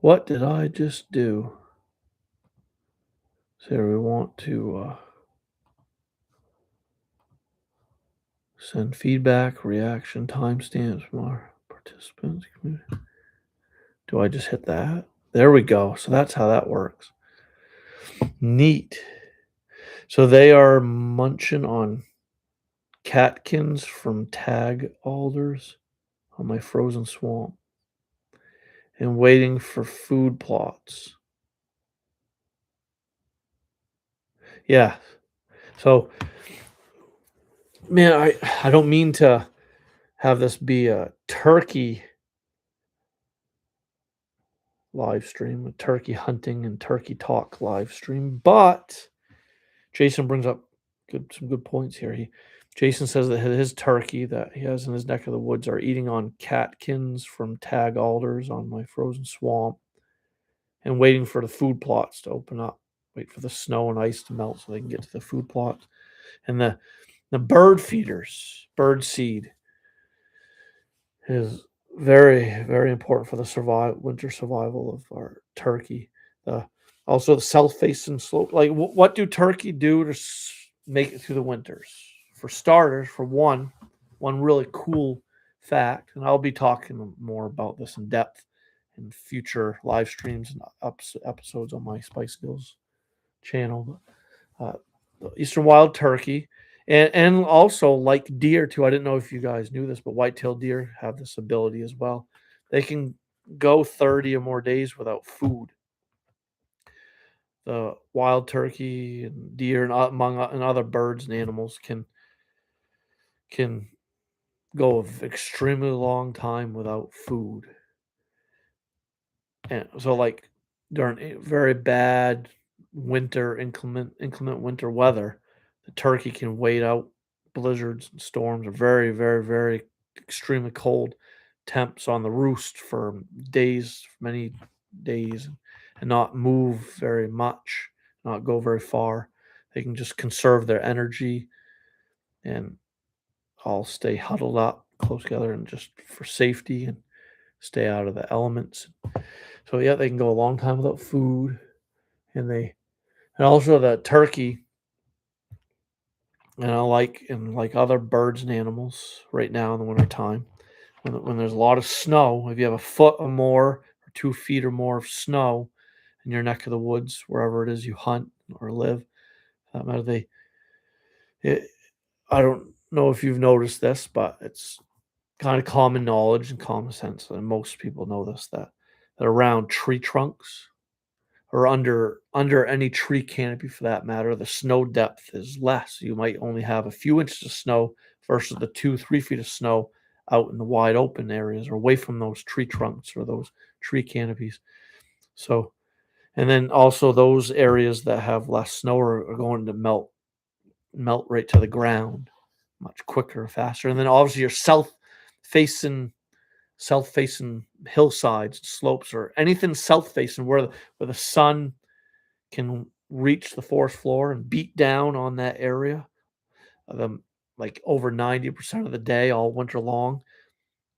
What did I just do? So we want to send feedback, reaction, timestamps from our participants. Do I just hit that? There we go. So that's how that works. Neat. So they are munching on catkins from tag alders on my frozen swamp and waiting for food plots. Yeah. So, man, I don't mean to have this be a turkey live stream, a turkey hunting and turkey talk live stream, but Jason brings up some good points here. Jason says that his turkey that he has in his neck of the woods are eating on catkins from tag alders on my frozen swamp and waiting for the food plots to open up. Wait for the snow and ice to melt so they can get to the food plots. And the bird feeders, bird seed is very, very important for the winter survival of our turkey. The Also the south-facing slope. Like, what do turkey do to make it through the winters? For starters, for one really cool fact, and I'll be talking more about this in depth in future live streams and episodes on my Spice Skills channel. The eastern wild turkey, and also like deer too. I didn't know if you guys knew this, but white-tailed deer have this ability as well. They can go 30 or more days without food. The wild turkey and deer and and other birds and animals can go an extremely long time without food. And so, like during a very bad inclement winter weather, the turkey can wait out blizzards and storms or very, very, very extremely cold temps on the roost for days, many days, and not move very much, not go very far. They can just conserve their energy and all stay huddled up close together and just for safety and stay out of the elements. So yeah, they can go a long time without food, and also the turkey And like other birds and animals right now in the wintertime, when there's a lot of snow, if you have a foot or more or 2 feet or more of snow in your neck of the woods, wherever it is you hunt or live, that matter, it, I don't know if you've noticed this, but it's kind of common knowledge and common sense, and most people know this, that around tree trunks or under any tree canopy for that matter, the snow depth is less. You might only have a few inches of snow versus the 2, 3 feet of snow out in the wide open areas or away from those tree trunks or those tree canopies. So, and then also those areas that have less snow are going to melt right to the ground much quicker, faster. And then obviously your facing south facing hillsides, slopes, or anything south facing where the sun can reach the forest floor and beat down on that area, um, like over 90% of the day, all winter long,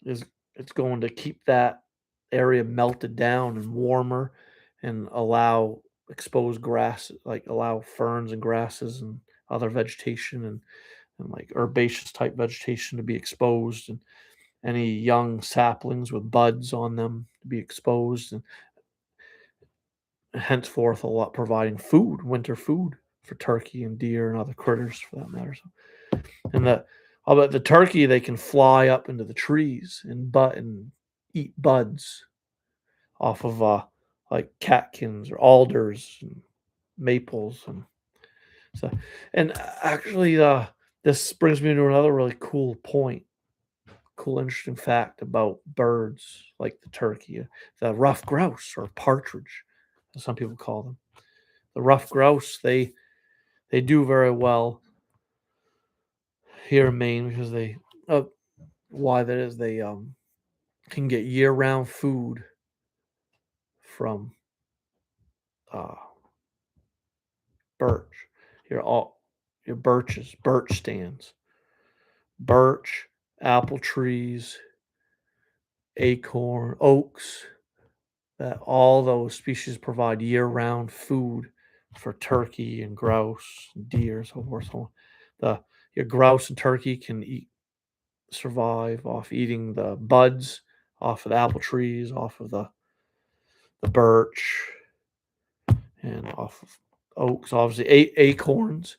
is it's going to keep that area melted down and warmer and allow exposed grass, like allow ferns and grasses and other vegetation and like herbaceous type vegetation to be exposed and any young saplings with buds on them to be exposed and henceforth a lot providing food, winter food for turkey and deer and other critters for that matter. So, and the turkey they can fly up into the trees and eat buds off of like catkins or alders and maples and so. And actually, this brings me to another really cool, interesting fact about birds like the turkey, the ruffed grouse or partridge, as some people call them. The ruffed grouse, they do very well here in Maine because uh, why that is they can get year round food from uh, birch. Your birch stands, birch, apple trees, acorn, oaks. That all those species provide year round food for turkey and grouse, and deer, so forth. So on. The your grouse and turkey can survive off eating the buds off of the apple trees, off of the birch, and off of oaks. Obviously, acorns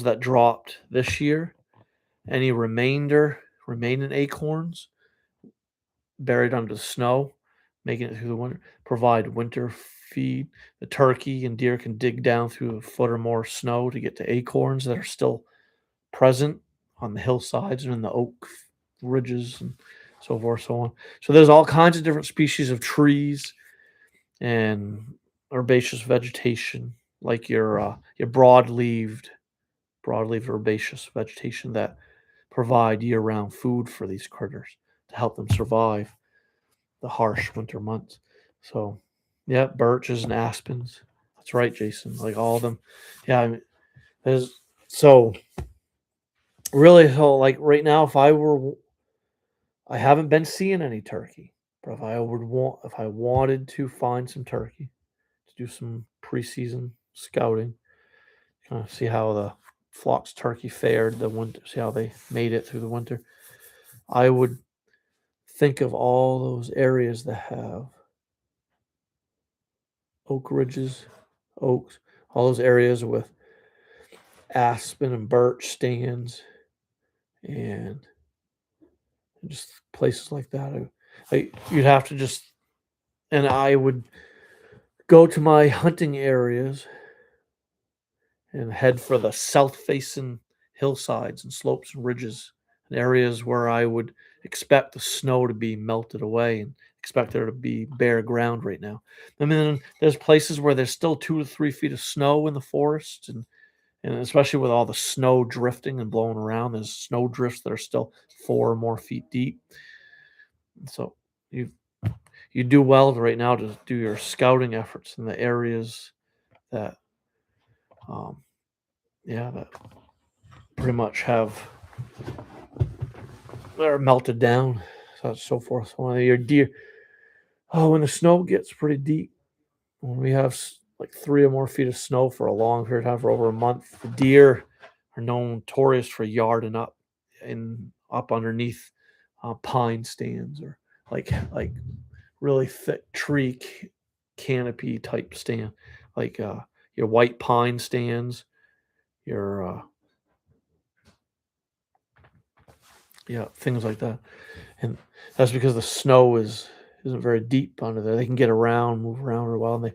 that dropped this year. Any remaining acorns buried under the snow, making it through the winter, provide winter feed. The turkey and deer can dig down through a foot or more snow to get to acorns that are still present on the hillsides and in the oak ridges and so forth, so on. So there's all kinds of different species of trees and herbaceous vegetation, like your broad-leaved herbaceous vegetation that provide year-round food for these critters to help them survive the harsh winter months. So, yeah, birches and aspens. That's right, Jason. Like all of them. Yeah, I mean, there's so really so like right now, I haven't been seeing any turkey, but if I wanted to find some turkey to do some preseason scouting, kind of see how the flock's turkey fared the winter, see how they made it through the winter. I would think of all those areas that have oak ridges, oaks, all those areas with aspen and birch stands and just places like that. You'd have to just, and I would go to my hunting areas and head for the south facing hillsides and slopes and ridges and areas where I would expect the snow to be melted away and expect there to be bare ground right now. I mean, there's places where there's still 2 to 3 feet of snow in the forest, and especially with all the snow drifting and blowing around, there's snow drifts that are still 4 or more feet deep. So you you do well right now to do your scouting efforts in the areas that, um, yeah, that pretty much have are melted down, so forth. So your deer, when the snow gets pretty deep, when we have like 3 or more feet of snow for a long period of time, for over a month, the deer are notorious for yarding up and up underneath pine stands, or like really thick tree canopy type stand, like your white pine stands, your yeah, things like that. And that's because the snow isn't very deep under there. They can get around, move around real well.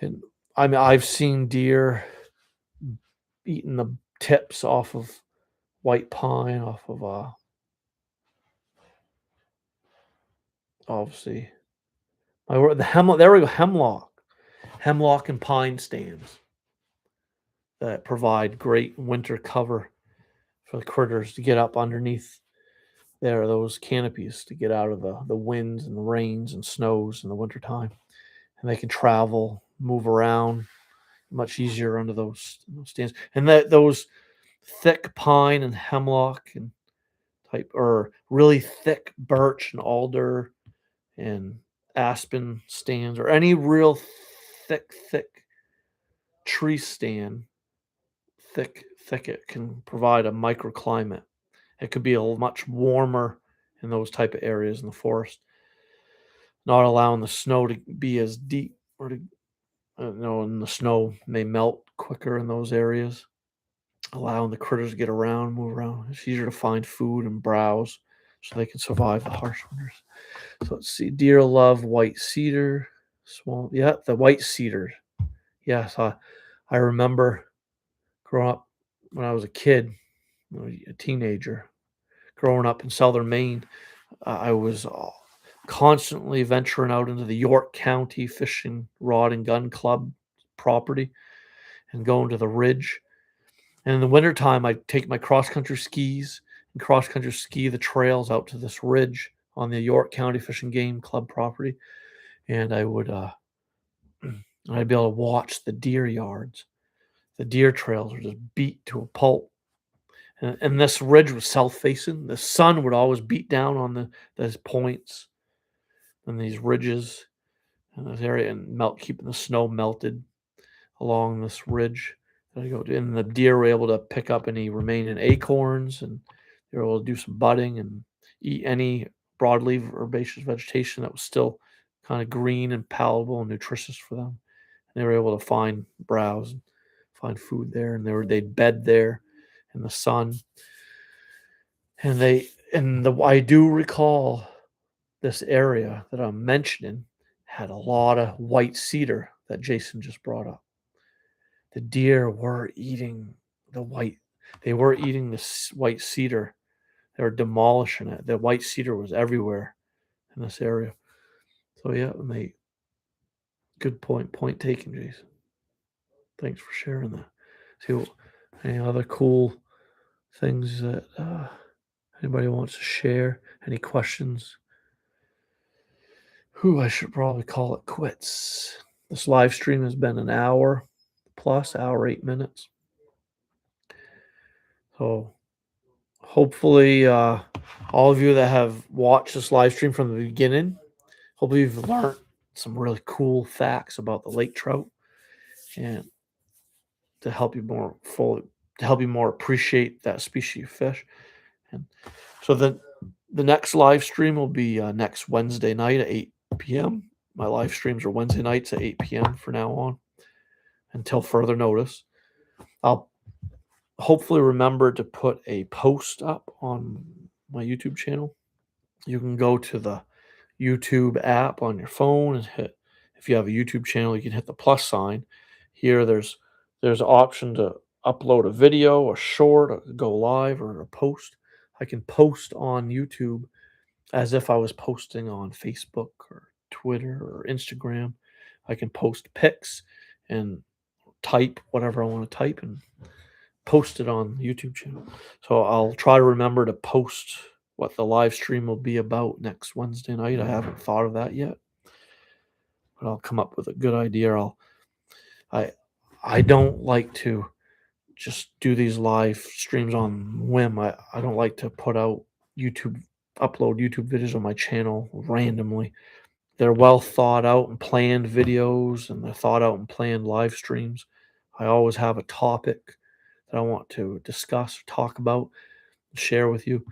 And I mean, I've seen deer eating the tips off of white pine, off of obviously my word, the hemlock. There we go, hemlock and pine stands that provide great winter cover for the critters to get up underneath. There are those canopies to get out of the winds and the rains and snows in the wintertime. And they can travel, move around much easier under those stands. And that those thick pine and hemlock and type, or really thick birch and alder and aspen stands, or any real thick tree stand, thicket can provide a microclimate. It could be much warmer in those type of areas in the forest, not allowing the snow to be as deep, or to and the snow may melt quicker in those areas, allowing the critters to get around, move around. It's easier to find food and browse so they can survive the harsh winters. So let's see. Deer love white cedar. Swamp. Yeah, the white cedar. Yes, I remember growing up when I was a kid, a teenager, growing up in southern Maine. I was constantly venturing out into the York County Fishing Rod and Gun Club property and going to the ridge. And in the wintertime, I'd take my cross country skis and cross country ski the trails out to this ridge on the York County Fish and Game Club property. And I would, I'd be able to watch the deer yards. The deer trails were just beat to a pulp. And this ridge was south facing. The sun would always beat down on those points and these ridges in this area and keeping the snow melted along this ridge. And the deer were able to pick up any remaining acorns, and they were able to do some budding and eat any broadleaf herbaceous vegetation that was still kind of green and palatable and nutritious for them. And they were able to browse and find food there, and they'd bed there in the sun. And I do recall this area that I'm mentioning had a lot of white cedar that Jason just brought up. The deer were eating they were eating this white cedar. They were demolishing it. The white cedar was everywhere in this area. So yeah, good point taken, Jason. Thanks for sharing that. See, any other cool things that anybody wants to share? Any questions? I should probably call it quits. This live stream has been an hour plus, hour 8 minutes. So hopefully, all of you that have watched this live stream from the beginning, hopefully you've learned some really cool facts about the lake trout, and to help you more appreciate that species of fish. And so the next live stream will be next Wednesday night at 8 p.m. My live streams are Wednesday nights at 8 p.m. for now on, until further notice. I'll hopefully remember to put a post up on my YouTube channel. You can go to the YouTube app on your phone and if you have a YouTube channel, you can hit the plus sign. Here there's an option to upload a video, a short, or go live, or a post. I can post on YouTube as if I was posting on Facebook or Twitter or Instagram. I can post pics and type whatever I want to type and post it on the YouTube channel. So I'll try to remember to post what the live stream will be about next Wednesday night. I haven't thought of that yet, but I'll come up with a good idea. I don't like to just do these live streams on whim. I don't like to upload YouTube videos on my channel randomly. They're well thought out and planned videos, and they're thought out and planned live streams. I always have a topic that I want to discuss, talk about, share with you.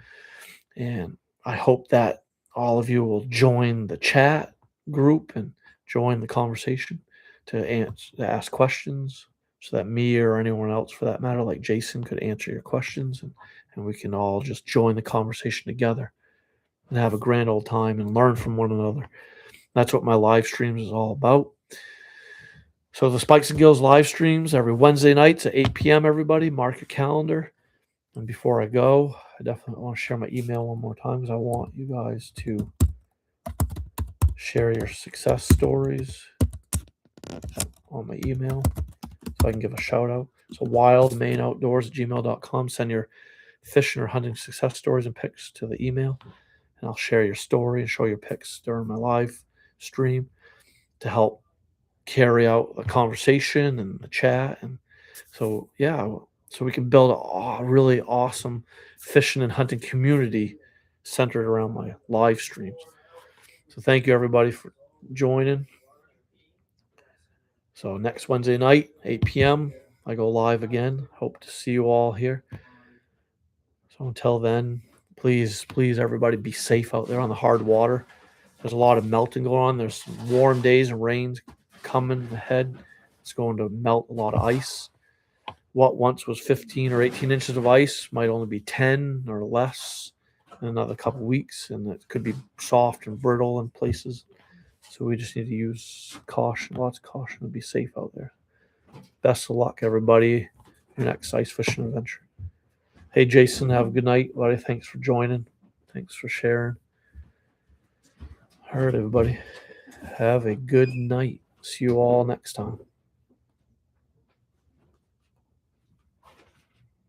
And I hope that all of you will join the chat group and join the conversation to ask questions so that me or anyone else for that matter, like Jason, could answer your questions, and we can all just join the conversation together and have a grand old time and learn from one another. That's what my live streams is all about. So the Spikes and Gills live streams every Wednesday nights at 8 p.m. Everybody, mark your calendar. And before I go, I definitely want to share my email one more time because I want you guys to share your success stories on my email so I can give a shout out. So wildmainoutdoors@gmail.com. Send your fishing or hunting success stories and pics to the email, and I'll share your story and show your pics during my live stream to help carry out the conversation and the chat. And so, yeah, so we can build a really awesome fishing and hunting community centered around my live streams. So thank you everybody for joining. So next Wednesday night, 8 p.m., I go live again. Hope to see you all here. So until then, please everybody be safe out there on the hard water. There's a lot of melting going on. There's some warm days and rains coming ahead. It's going to melt a lot of ice. What once was 15 or 18 inches of ice might only be 10 or less in another couple of weeks, and it could be soft and brittle in places. So we just need to use caution, lots of caution, and be safe out there. Best of luck, everybody, your next ice fishing adventure. Hey, Jason, have a good night, buddy. Thanks for joining. Thanks for sharing. All right, everybody. Have a good night. See you all next time.